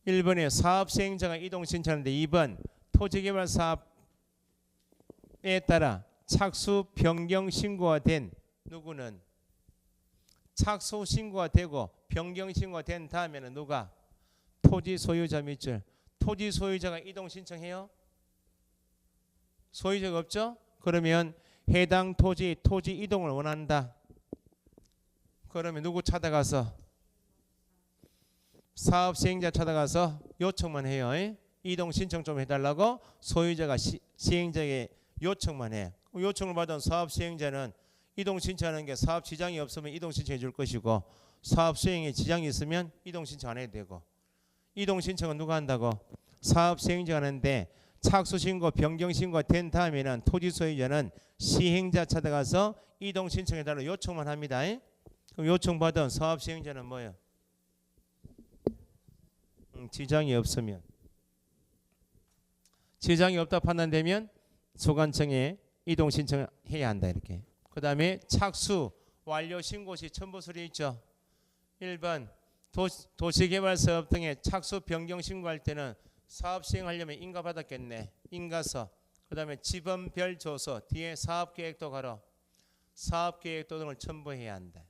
1번에 사업 시행자가 이동 신청하는데 2번 토지개발 사업에 따라 착수 변경 신고가 된 누구는 착수 신고가 되고 변경 신고가 된 다음에는 누가? 토지 소유자 밑줄. 토지 소유자가 이동 신청해요? 소유자가 없죠? 그러면 해당 토지 이동을 원한다. 그러면 누구 찾아가서? 사업 시행자 찾아가서 요청만 해요. 이동 신청 좀 해달라고 소유자가 시행자에게 요청만 해. 요청을 받은 사업 시행자는 이동 신청하는 게 사업 지장이 없으면 이동 신청해 줄 것이고 사업 수행에 지장이 있으면 이동 신청 안 해도 되고 이동 신청은 누가 한다고? 사업 시행자가 하는데 착수 신고, 변경 신고가 된 다음에는 토지 소유자는 시행자 찾아가서 이동 신청해 달라고 요청만 합니다. 그럼 요청 받은 사업 시행자는 뭐예요? 지장이 없으면. 지장이 없다 판단되면 소관청에 이동 신청해야 한다 이렇게. 그 다음에 착수 완료 신고 시 첨부서류 있죠. 1번 도시개발사업 등의 착수 변경 신고할 때는 사업 시행하려면 인가 받았겠네. 인가서. 그 다음에 지번별 조서 뒤에 사업계획도 가로 사업계획도 등을 첨부해야 한다.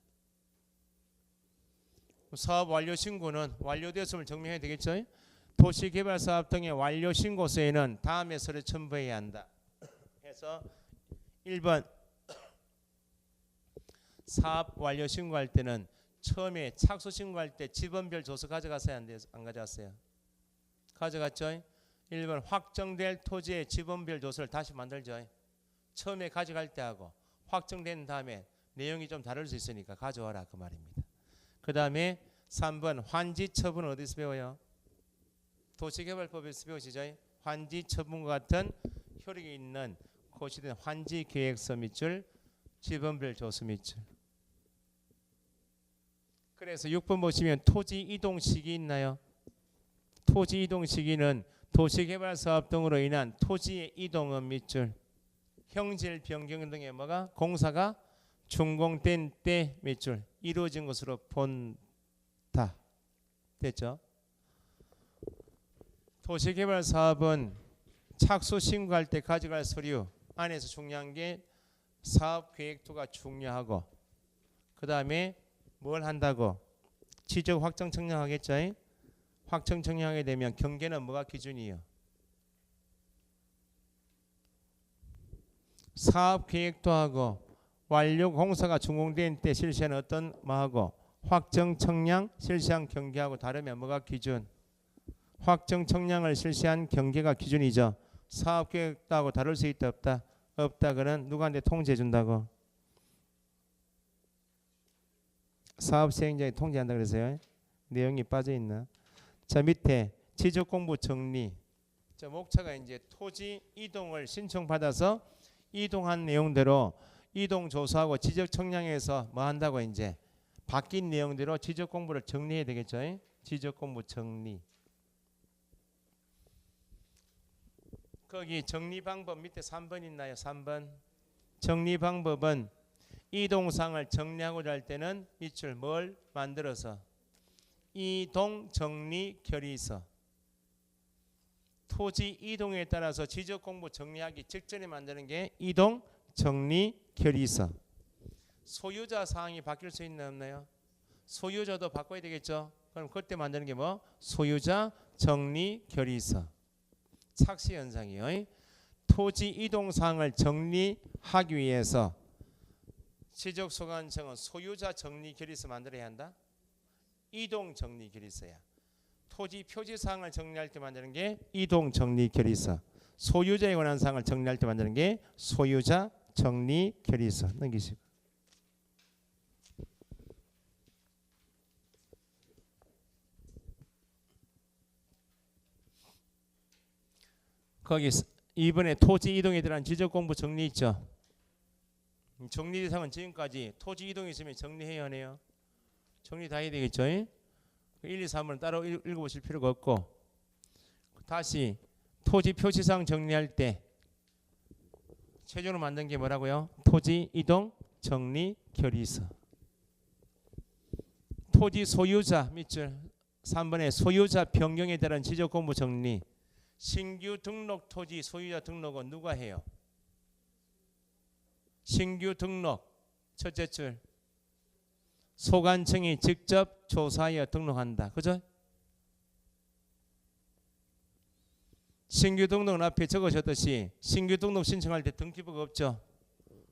사업 완료 신고는 완료되었음을 증명해야 되겠죠. 도시개발사업 등의 완료 신고서에는 다음에 서류 첨부해야 한다. 해서 1번 사업 완료 신고할 때는 처음에 착수 신고할 때 지번별 조서 가져갔어요? 안 가져갔어요? 가져갔죠. 1번 확정될 토지의 지번별 조서를 다시 만들죠. 처음에 가져갈 때 하고 확정된 다음에 내용이 좀 다를 수 있으니까 가져와라 그 말입니다. 그 다음에 3번 환지 처분은 어디서 배워요? 도시개발법에서 배우시죠. 환지 처분과 같은 효력이 있는 고시된 환지 계획서 밑줄 지번별 조서 밑줄. 그래서 6번 보시면 토지 이동 시기 있나요? 토지 이동 시기는 도시개발 사업 등으로 인한 토지의 이동은 밑줄. 형질 변경 등의 뭐가? 공사가 준공된 때 밑줄. 이루어진 것으로 본다. 됐죠? 도시개발 사업은 착수 신고할 때 가져갈 서류 안에서 중요한 게 사업계획도가 중요하고 그 다음에 뭘 한다고? 지적 확정 청량하겠죠? 확정 청량하게 되면 경계는 뭐가 기준이에요? 사업계획도 하고 완료 공사가 준공된 때 실시하는 어떤 뭐하고 확정 청량 실시한 경계하고 다르면 뭐가 기준? 확정 청량을 실시한 경계가 기준이죠. 사업계획도하고 다를 수 있다 없다? 없다. 그는 누구한테 통지해 준다고? 사업 시행자에 통지한다 그랬어요. 내용이 빠져 있나? 자 밑에 지적 공부 정리. 자 목차가 이제 토지 이동을 신청받아서 이동한 내용대로 이동 조사하고 지적 청량에서 뭐 한다고 이제 바뀐 내용대로 지적 공부를 정리해야 되겠죠. 지적공부 정리. 거기 정리 방법 밑에 3번 있나요? 3번. 정리 방법은 이동상을 정리하고자 할 때는 밑줄 뭘 만들어서 이동 정리 결의서. 토지 이동에 따라서 지적공부 정리하기 직전에 만드는 게 이동 정리 결의서. 소유자 사항이 바뀔 수 있나 없나요? 소유자도 바꿔야 되겠죠. 그럼 그때 만드는 게 뭐? 소유자 정리 결의서. 착시 현상이요. 토지 이동 사항을 정리하기 위해서 지적소관청은 소유자 정리 결의서 만들어야 한다. 이동 정리 결의서야. 토지 표지 사항을 정리할 때 만드는 게 이동 정리 결의서. 소유자에 관한 사항을 정리할 때 만드는 게 소유자 정리 결의서. 넘기시고. 거기 이번에 토지 이동에 대한 지적공부 정리 있죠. 정리 대상은 지금까지 토지 이동이 있으면 정리해야 하네요. 정리 다 해야 되겠죠. 1, 2, 3은 따로 읽어보실 필요가 없고, 다시 토지 표시상 정리할 때 최종으로 만든 게 뭐라고요? 토지 이동 정리 결의서. 토지 소유자 밑줄 3번에 소유자 변경에 따른 지적공부 정리. 신규 등록 토지 소유자 등록은 누가 해요? 신규 등록 첫째 줄 소관청이 직접 조사하여 등록한다. 그죠? 신규 등록은 앞에 적으셨듯이 신규 등록 신청할 때 등기부가 없죠.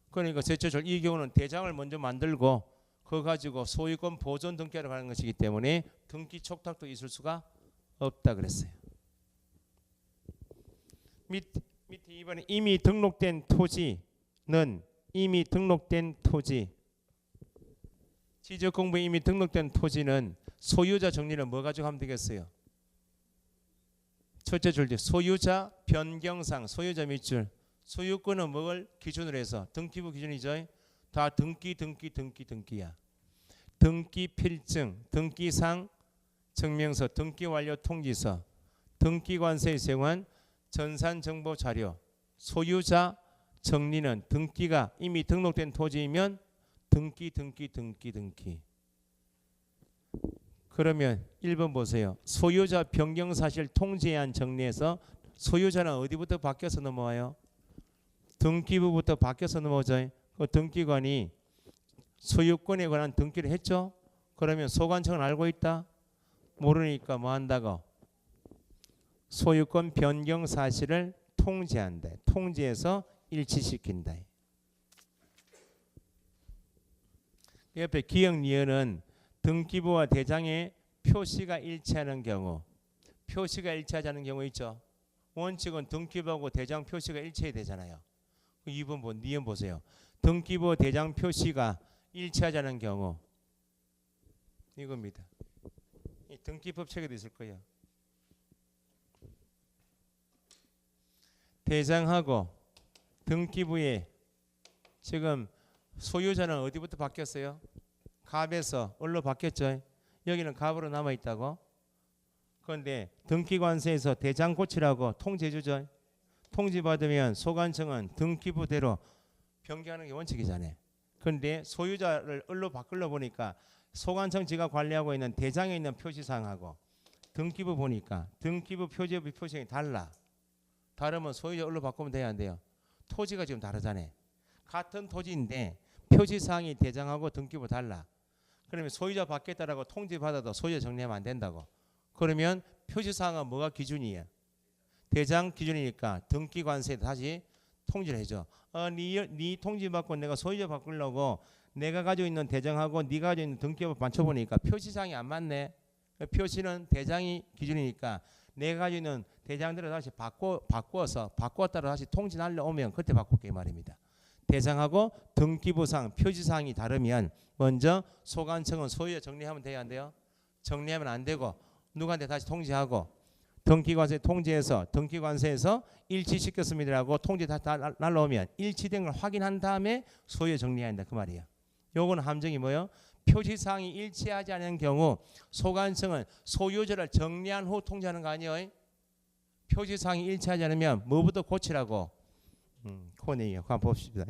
그러니까 셋째 줄 이 경우는 대장을 먼저 만들고 그거 가지고 소유권 보존 등기하러 가는 것이기 때문에 등기 촉탁도 있을 수가 없다 그랬어요. 밑에 2번에 이미 등록된 토지는 이미 등록된 토지 지적공부에 이미 등록된 토지는 소유자 정리를 뭐 가지고 하면 되겠어요? 첫째 줄 소유자 변경상 소유자 밑줄 소유권은 뭘 기준으로 해서 등기부 기준이죠. 다 등기야. 등기 필증, 등기상 증명서, 등기 완료 통지서, 등기관세에 제공한 전산정보 자료, 소유자 정리는 등기가 이미 등록된 토지이면 등기. 그러면 1번 보세요. 소유자 변경 사실 통지한 정리에서 소유자는 어디부터 바뀌어서 넘어와요? 등기부부터 바뀌어서 넘어오죠. 그 등기관이 소유권에 관한 등기를 했죠. 그러면 소관청은 알고 있다? 모르니까 뭐 한다고? 소유권 변경 사실을 통지한다. 통지해서 일치시킨다. 옆에 기억리언은 등기부와 대장의 표시가 일치하는 경우, 표시가 일치하지 않는 경우 있죠. 원칙은 등기부하고 대장 표시가 일치해야 되잖아요. 2번 니은 보세요. 등기부 대장 표시가 일치하지 않는 경우 이겁니다. 이 등기법 책에도 있을 거예요. 대장하고 등기부에 지금 소유자는 어디부터 바뀌었어요? 갑에서 을로 바뀌었죠. 여기는 갑으로 남아있다고. 그런데 등기관세에서 대장 고치라고 통지해주죠. 통지받으면 소관청은 등기부대로 변경하는 게 원칙이잖아요. 그런데 소유자를 을로 바꾸려 보니까 소관청 지가 관리하고 있는 대장에 있는 표시사항하고 등기부 보니까 등기부 표지의 표시가 달라. 다르면 소유자 을로 바꾸면 돼야 안 돼요? 토지가 지금 다르잖아요. 같은 토지인데 표시사항이 대장하고 등기부 달라. 그러면 소유자 바뀌었다라고 통지받아도 소유자 정리하면 안 된다고. 그러면 표시사항은 뭐가 기준이에요? 대장 기준이니까 등기관세에 다시 통지를 해줘. 네 통지받고 내가 소유자 바꾸려고 내가 가지고 있는 대장하고 네가 가지고 있는 등기부 맞춰보니까 표시사항이 안 맞네. 표시는 대장이 기준이니까 내가 가지고 있는 대장들을 다시 바꾸었다가 다시 통지하려 오면 그때 바꿀게 말입니다. 대장하고 등기부상 표시사항이 다르면 먼저 소관청은 소유자 정리하면 돼야 안 돼요? 정리하면 안 되고 누구한테 다시 통지하고 등기관세 통지해서 등기관세에서 일치시켰습니다라고 통지 다 날라오면 일치된 걸 확인한 다음에 소유자 정리해야 한다 그 말이에요. 요거는 함정이 뭐예요? 표시사항이 일치하지 않는 경우 소관청은 소유자를 정리한 후 통지하는 거 아니에요? 표시사항이 일치하지 않으면 뭐부터 고치라고? 코네요. 한번 봅시다.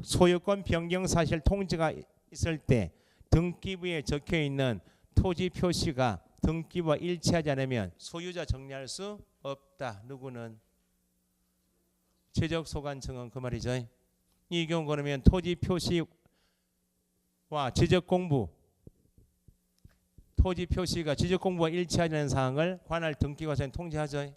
소유권 변경 사실 통지가 있을 때 등기부에 적혀 있는 토지 표시가 등기부와 일치하지 않으면 소유자 정리할 수 없다. 누구는? 지적소관청은 그 말이죠. 이 경우 그러면 토지 표시와 지적공부, 토지 표시가 지적공부와 일치하지 않는 사항을 관할 등기관서에 통지하죠.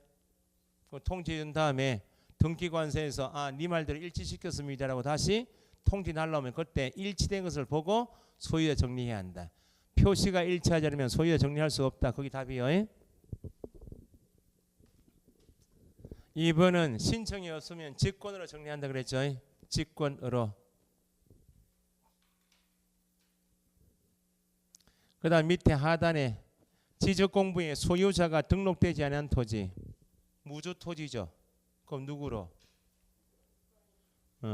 통지한 다음에 등기관서에서 네 말대로 일치시켰습니다라고 다시 통지 날라오면 그때 일치된 것을 보고 소유자 정리해야 한다. 표시가 일치하지 않으면 소유자 정리할 수 없다. 거기 답이요. 2번은 신청이 없으면 직권으로 정리한다 그랬죠. 직권으로. 그 다음 밑에 하단에 지적공부에 소유자가 등록되지 않은 토지, 무주토지죠. 그럼 누구로?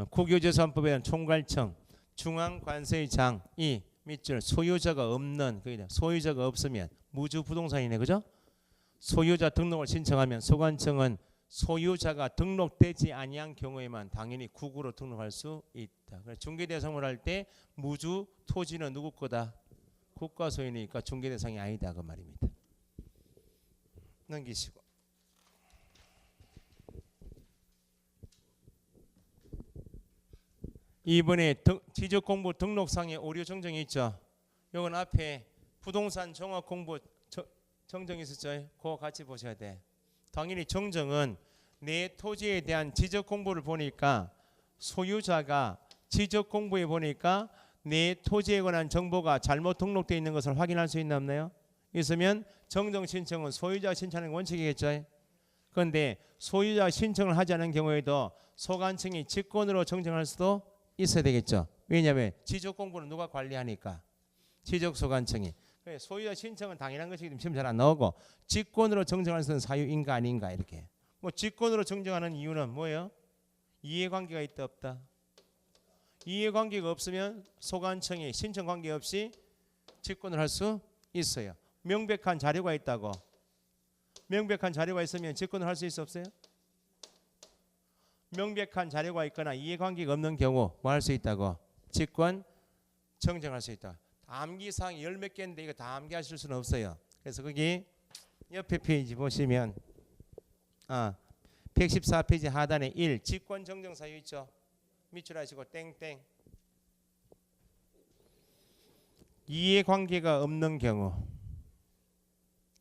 국유재산법에 의한 총괄청, 중앙관세의 장이 밑줄 소유자가 없는, 소유자가 없으면 무주부동산이네, 그죠? 소유자 등록을 신청하면 소관청은 소유자가 등록되지 아니한 경우에만 당연히 국으로 등록할 수 있다. 그래서 중개대상을 할 때 무주 토지는 누구 거다? 국가 소유니까 중개대상이 아니다 그 말입니다. 넘기시고. 이번에 지적공부 등록상의 오류 정정이 있죠. 이건 앞에 부동산 종합공부 정정이 있었죠. 그거 같이 보셔야 돼. 당연히 정정은 내 토지에 대한 지적공부를 보니까 소유자가 지적공부에 보니까 내 토지에 관한 정보가 잘못 등록되어 있는 것을 확인할 수 있나 없나요? 있으면 정정 신청은 소유자 신청하는 원칙이겠죠. 그런데 소유자 신청을 하지 않은 경우에도 소관청이 직권으로 정정할 수도 있어야 되겠죠. 왜냐하면 지적공부는 누가 관리하니까? 지적소관청이. 소유자 신청은 당연한 것이기 때문에 시험 잘 안 나오고 직권으로 정정할 수 있는 사유인가 아닌가 이렇게. 뭐 직권으로 정정하는 이유는 뭐예요? 이해관계가 있다 없다? 이해관계가 없으면 소관청이 신청 관계없이 직권을 할 수 있어요. 명백한 자료가 있다고. 명백한 자료가 있으면 직권을 할 수 있어 없어요? 명백한 자료가 있거나 이해관계가 없는 경우 뭐 할 수 있다고? 직권 정정할 수 있다. 암기사항이 열 몇 개인데 이거 다 암기하실 수는 없어요. 그래서 거기 옆에 페이지 보시면 114페이지 하단에 1 직권 정정 사유 있죠. 밑줄 하시고 땡땡. 이해관계가 없는 경우,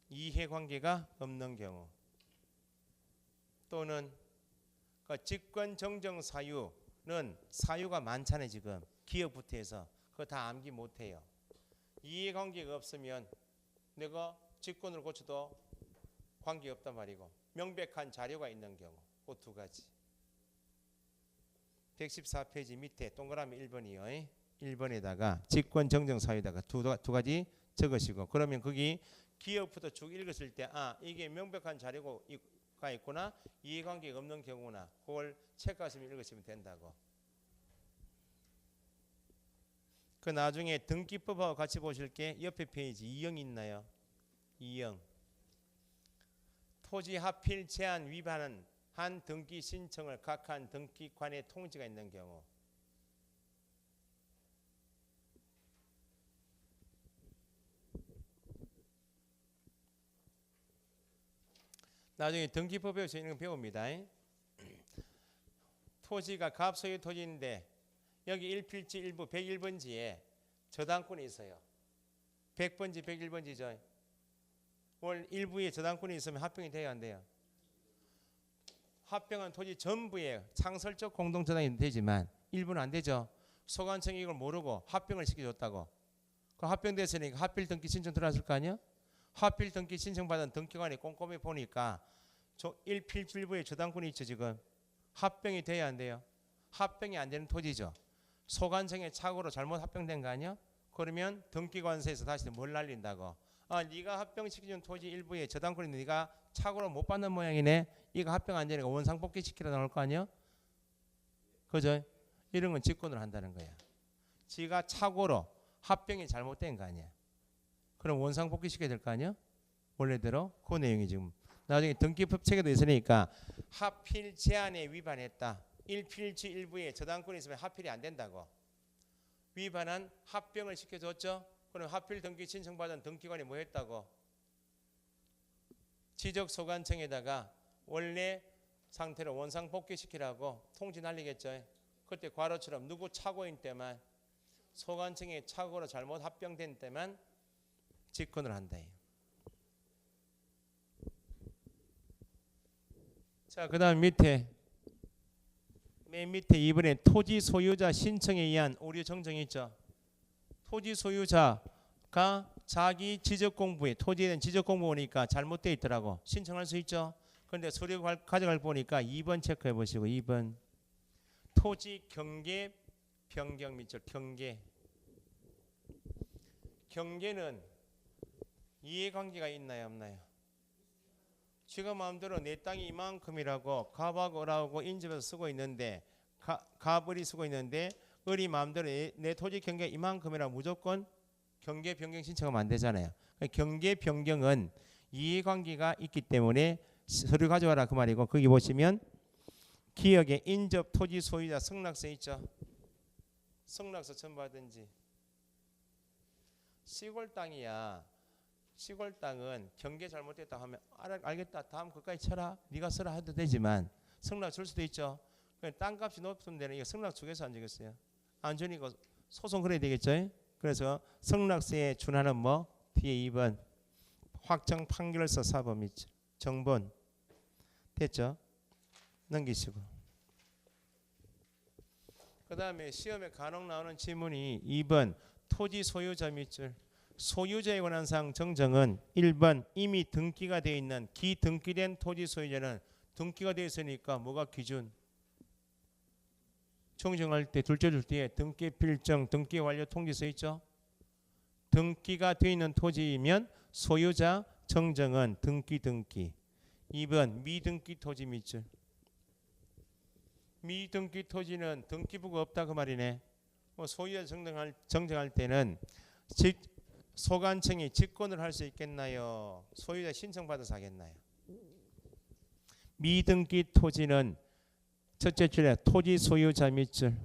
이해관계가 없는 경우 또는 그 직권 정정 사유는 사유가 많잖아요. 지금 기업부터 해서 그거 다 암기 못해요. 이해관계가 없으면 내가 직권을 고쳐도 관계없단 말이고 명백한 자료가 있는 경우 그 두 가지. 114페이지 밑에 동그라미 1번이요. 1번에다가 직권 정정 사유에다가 두 가지 적으시고 그러면 거기 기업부터 쭉 읽었을 때 이게 명백한 자료가 있구나 이해관계가 없는 경우나 그걸 체크하시면 읽으시면 된다고. 그 나중에 등기법하고 같이 보실 게 옆에 페이지 2형 있나요? 2형. 토지 하필 제한 위반한 한 등기 신청을 각한 등기관의 통지가 있는 경우. 나중에 등기법에서 이런 거 배웁니다. 토지가 갑소유 토지인데 여기 1필지 1부 101번지에 저당권이 있어요. 100번지 101번지죠. 월 일부에 저당권이 있으면 합병이 돼야 안 돼요? 합병한 토지 전부에 창설적 공동저당이 되지만 일부는 안 되죠. 소관청이 이걸 모르고 합병을 시켜줬다고. 그 합병됐으니까 합필 등기 신청 들어왔을 거 아니야? 합필 등기 신청받은 등기관이 꼼꼼히 보니까 1필1부에 저당권이 있죠. 지금 합병이 돼야 안 돼요? 합병이 안 되는 토지죠. 소관청의 착오로 잘못 합병된 거 아니야? 그러면 등기관서에서 다시 뭘 날린다고? 네가 합병시켜준 토지 일부에 저당권이 있는데 네가 착오로 못 받는 모양이네. 이거 합병 안 되니까 원상복귀 시키라 나올 거 아니야? 그죠? 이런 건 직권으로 한다는 거야. 지가 착오로 합병이 잘못된 거 아니야. 그럼 원상 복귀시켜야 될 거 아니야? 원래대로 그 내용이 지금 나중에 등기법 체계도 있으니까 하필 제한에 위반했다. 1필지 1부에 저당권이 있으면 하필이 안 된다고. 위반한 합병을 시켜줬죠. 그럼 하필 등기 신청받은 등기관이 뭐 했다고? 지적소관청에다가 원래 상태로 원상 복귀시키라고 통지 날리겠죠. 그때 과로처럼 누구 착오인 때만 소관청에 착오로 잘못 합병된 때만 직권을 한다. 자, 그 다음 밑에 맨 밑에 이번에 토지 소유자 신청에 의한 오류 정정이 있죠. 토지 소유자가 자기 지적 공부에 토지에 대한 지적 공부 오니까 잘못되어 있더라고. 신청할 수 있죠. 그런데 서류 가져갈 보니까 2번 체크해 보시고 2번 토지 경계 변경 밑줄 경계는 이해관계가 있나요 없나요? 지가 마음대로 내 땅이 이만큼이라고 갑하고 을하고 인접해서 쓰고 있는데 갑을이 쓰고 있는데 을이 마음대로 내 토지 경계 이만큼이라 무조건 경계 변경 신청하면 안 되잖아요. 경계 변경은 이해관계가 있기 때문에 서류 가져와라 그 말이고 거기 보시면 기역에 인접 토지 소유자 승낙서 있죠. 승낙서 첨부하든지 시골 땅이야. 시골 땅은 경계 잘못됐다 하면 알겠다. 다음 그까지 쳐라. 네가 써라 해도 되지만 승낙 줄 수도 있죠. 땅값이 높은 데는 이거 승낙 주겠어 안 주겠어요? 안 주니까 소송 그래야 되겠죠. 그래서 승낙서에 준하는 뭐 뒤에 2번 확정 판결서 사법 및 정본 됐죠? 넘기시고 그 다음에 시험에 간혹 나오는 질문이 2번 토지 소유자 밑줄 소유자에 관한 사항 정정은 1번 이미 등기가 되어 있는 기등기된 토지 소유자는 등기가 되어 있으니까 뭐가 기준? 정정할 때 둘째 줄 뒤에 등기 필정 등기 완료 통지서 있죠. 등기가 되어 있는 토지이면 소유자 정정은 등기 2번 미등기 토지 밑줄 미등기 토지는 등기부가 없다 그 말이네. 소유자 정정할 때는 소관청이 직권을 할 수 있겠나요? 소유자 신청받아서 하겠나요? 미등기 토지는 첫째 줄에 토지 소유자 밑줄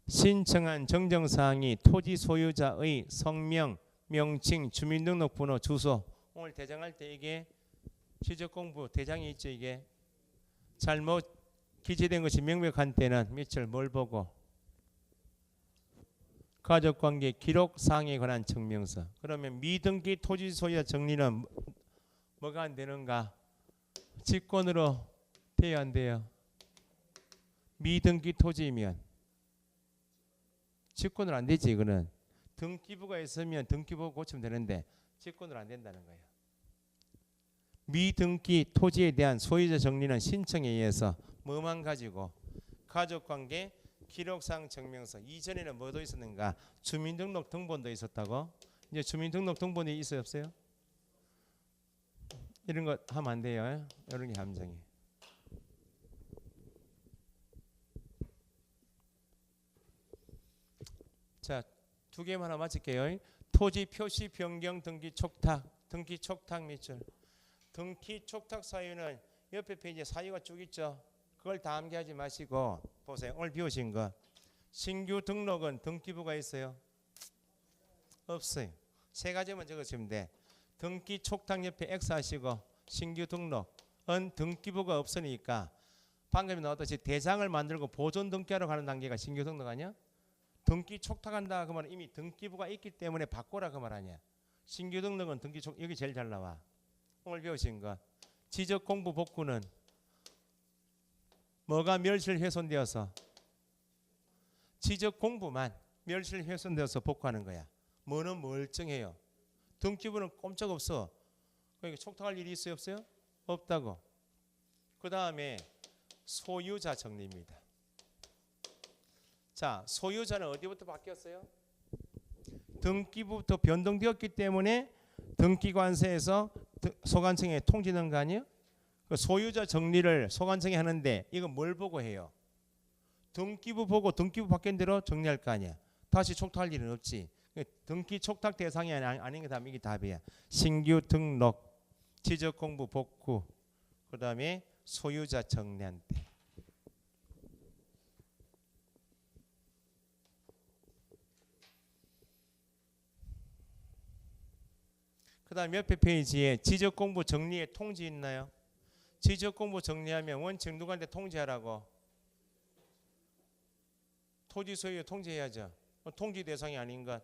신청한 정정사항이 토지 소유자의 성명, 명칭, 주민등록번호, 주소 오늘 대장할 때 이게 지적공부 대장이 있죠. 이게 잘못 기재된 것이 명백한 때는 밑줄 뭘 보고 가족관계 기록사항에 관한 증명서. 그러면 미등기 토지 소유자 정리는 뭐가 안 되는가? 직권으로 돼야 안 돼요? 미등기 토지이면 직권으로 안 되지. 이거는 등기부가 있으면 등기부 고치면 되는데 직권으로 안 된다는 거예요. 미등기 토지에 대한 소유자 정리는 신청에 의해서 뭐만 가지고 가족관계 기록상 증명서. 이전에는 뭐도 있었는가? 주민등록 등본도 있었다고. 이제 주민등록 등본이 있어요 없어요? 이런 거 하면 안 돼요. 이런 게 함정이. 자, 두 개만 하나 맞힐게요. 토지 표시 변경 등기 촉탁. 등기 촉탁 밑줄. 등기 촉탁 사유는 옆에 페이지에 사유가 쭉 있죠. 그걸 다 암기하지 마시고 보세요. 오늘 비우신 거. 신규 등록은 등기부가 있어요? 없어요. 세 가지만 적으시면 돼. 등기 촉탁 옆에 X 하시고 신규 등록은 등기부가 없으니까 방금 나왔듯이 대장을 만들고 보존 등기하러 가는 단계가 신규 등록 아니야? 등기 촉탁한다 그 말은 이미 등기부가 있기 때문에 바꿔라 그 말 아니야. 신규 등록은 등기 촉 여기 제일 잘 나와. 오늘 배우신 거. 지적 공부 복구는 뭐가 멸실 훼손되어서 지적 공부만 멸실 훼손되어서 복구하는 거야. 뭐는 멀쩡해요. 등기부는 꼼짝없어. 그러니까 촉탁할 일이 있어요 없어요? 없다고. 그 다음에 소유자 정리입니다. 자, 소유자는 어디부터 바뀌었어요? 등기부부터 변동되었기 때문에 등기관세에서 소관청에 통지는 거 아니에요? 그 소유자 정리를 소관청이 하는데 이거 뭘 보고 해요? 등기부 보고 등기부 바뀐 대로 정리할 거 아니야. 다시 촉탁할 일은 없지. 등기 촉탁 대상이 아닌 게 답, 이게 답이야. 신규 등록, 지적 공부 복구, 그 다음에 소유자 정리한 때. 그 다음 옆에 페이지에 지적 공부 정리의 통지 있나요? 지적 공부 정리하면 원칙 누구한테 통지하라고? 토지 소유 통지해야죠. 통지 대상이 아닌 것.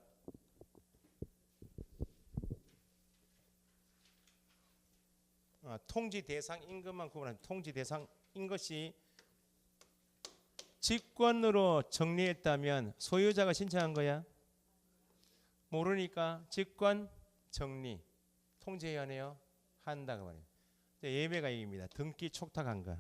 통지 대상인 것만 구분하는 통지 대상인 것이 직권으로 정리했다면 소유자가 신청한 거야? 모르니까 직권 정리 통지해야 하네요. 한다고 말이에요. 예외가 이깁니다. 등기 촉탁한 거.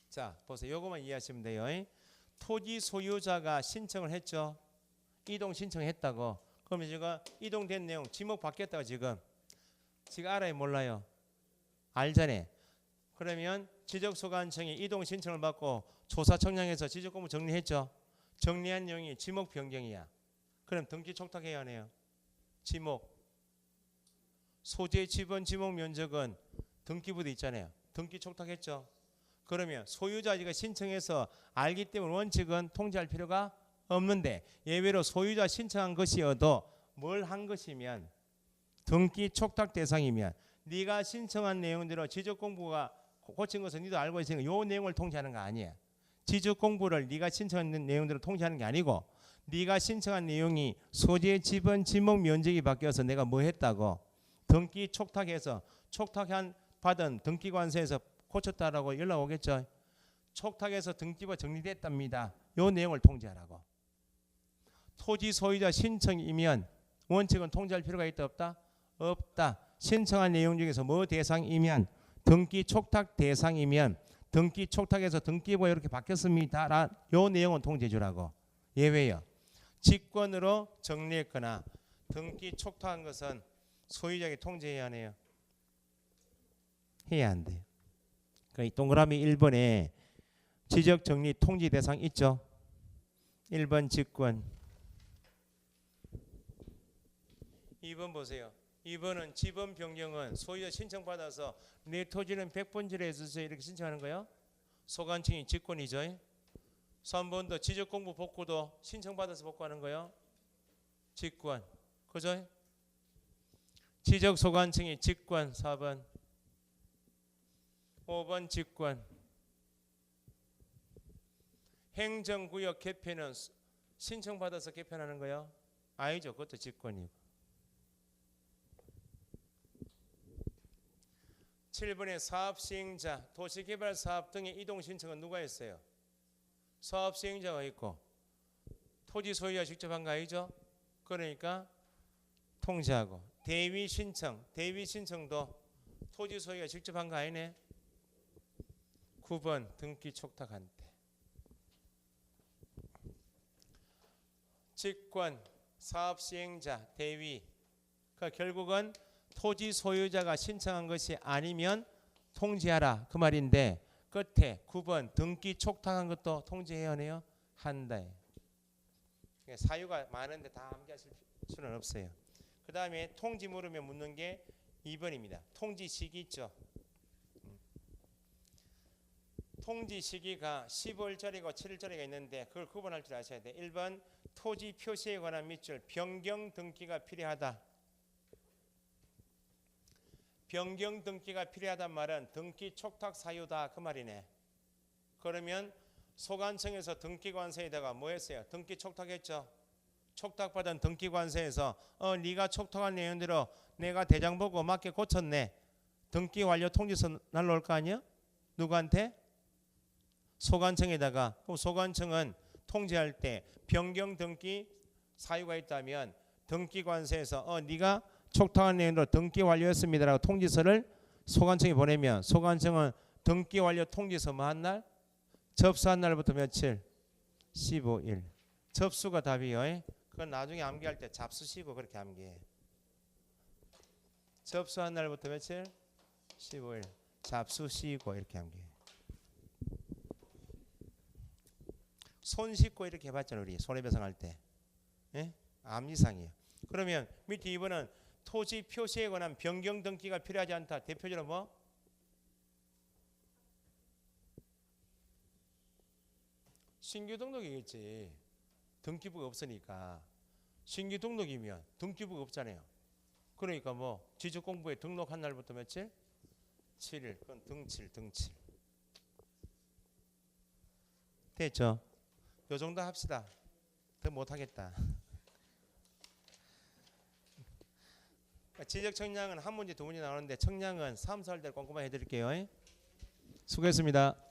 자, 보세요. 요거만 이해하시면 돼요. 토지 소유자가 신청을 했죠. 이동 신청했다고. 그러면 제가 이동된 내용 지목 바뀌었다고 지금 알아요 몰라요? 알잖아요. 그러면 지적소관청이 이동 신청을 받고 조사 청량해서 지적공부 정리했죠. 정리한 내용이 지목 변경이야. 그럼 등기 촉탁해야 하네요. 지목. 소재 지번 지목 면적은 등기부도 있잖아요. 등기 촉탁했죠. 그러면 소유자가 신청해서 알기 때문에 원칙은 통지할 필요가 없는데 예외로 소유자 신청한 것이어도 뭘 한 것이면 등기 촉탁 대상이면 네가 신청한 내용대로 지적공부가 고친 것은 네도 알고 있으니까 요 내용을 통지하는 거 아니야. 지적공부를 네가 신청한 내용대로 통지하는 게 아니고 네가 신청한 내용이 소재 지번 지목 면적이 바뀌어서 내가 뭐 했다고 등기 촉탁해서 촉탁한 받은 등기관서에서 고쳤다라고 연락 오겠죠. 촉탁해서 등기부가 정리됐답니다. 요 내용을 통지하라고. 토지 소유자 신청이면 원칙은 통지할 필요가 있다 없다? 없다. 신청한 내용 중에서 뭐 대상이면 등기 촉탁 대상이면 등기 촉탁해서 등기부가 이렇게 바뀌었습니다. 요 내용은 통지해 주라고. 예외요. 직권으로 정리했거나 등기 촉탁한 것은 소유자에게 통지해야 하네요. 해야 안 돼요. 그러니까 동그라미 1번에 지적 정리 통지 대상 있죠. 1번 직권. 2번 보세요. 2번은 지번 변경은 소유자 신청받아서 내 토지는 100번지로 해주세요 이렇게 신청하는 거예요. 소관청이 직권이죠. 3번도 지적공부 복구도 신청받아서 복구하는 거예요. 직권. 그죠? 지적소관청이 직권 4번. 5번 직권. 행정구역 개편은 신청받아서 개편하는 거예요? 아니죠. 그것도 직권이고. 7번의 사업시행자, 도시개발사업 등의 이동 신청은 누가 했어요? 사업시행자가 있고 토지 소유자 직접 한 거 아니죠? 그러니까 통지하고. 대위 신청, 대위 신청도 토지 소유자 직접 한 거 아니네? 9번 등기 촉탁한 때. 직권, 사업시행자, 대위. 그러니까 결국은 토지 소유자가 신청한 것이 아니면 통지하라 그 말인데 끝에 9번 등기 촉탁한 것도 통지해야 하네요. 한다. 사유가 많은데 다 암기하실 수는 없어요. 그 다음에 통지 물으면 묻는 게 2번입니다. 통지 시기 있죠. 통지 시기가 15일짜리고 7일짜리가 있는데 그걸 구분할 줄 아셔야 돼. 1번 토지 표시에 관한 밑줄 변경 등기가 필요하다. 변경 등기가 필요하단 말은 등기 촉탁 사유다 그 말이네. 그러면 소관청에서 등기관서에다가 뭐 했어요? 등기 촉탁했죠. 촉탁받은 등기관서에서 네가 촉탁한 내용대로 내가 대장 보고 맞게 고쳤네. 등기 완료 통지서 날라올 거 아니야? 누구한테? 소관청에다가. 그럼 소관청은 통지할 때 변경 등기 사유가 있다면 등기관서에서 네가 촉탁한 내용으로 등기 완료했습니다라고 통지서를 소관청에 보내면 소관청은 등기 완료 통지서 뭐 한 날? 접수한 날부터 며칠? 15일. 접수가 답이요. 그건 나중에 암기할 때 잡수시고 그렇게 암기해. 접수한 날부터 며칠? 15일 잡수 씻고 이렇게 하면 돼. 손 씻고 이렇게 해봤잖아 우리 손해배상할 때. 예? 암이상이에요. 그러면 밑에 2번은 토지 표시에 관한 변경 등기가 필요하지 않다. 대표적으로 뭐? 신규 등록이겠지. 등기부가 없으니까. 신규 등록이면 등기부가 없잖아요. 그러니까 뭐 지적공부에 등록한 날부터 며칠? 7일. 그건 등칠. 됐죠? 요 정도 합시다. 더 못하겠다. 지적 청량은 한 문제 두 문제 나오는데 청량은 3, 4할 때 꼼꼼하게 해드릴게요. 수고했습니다.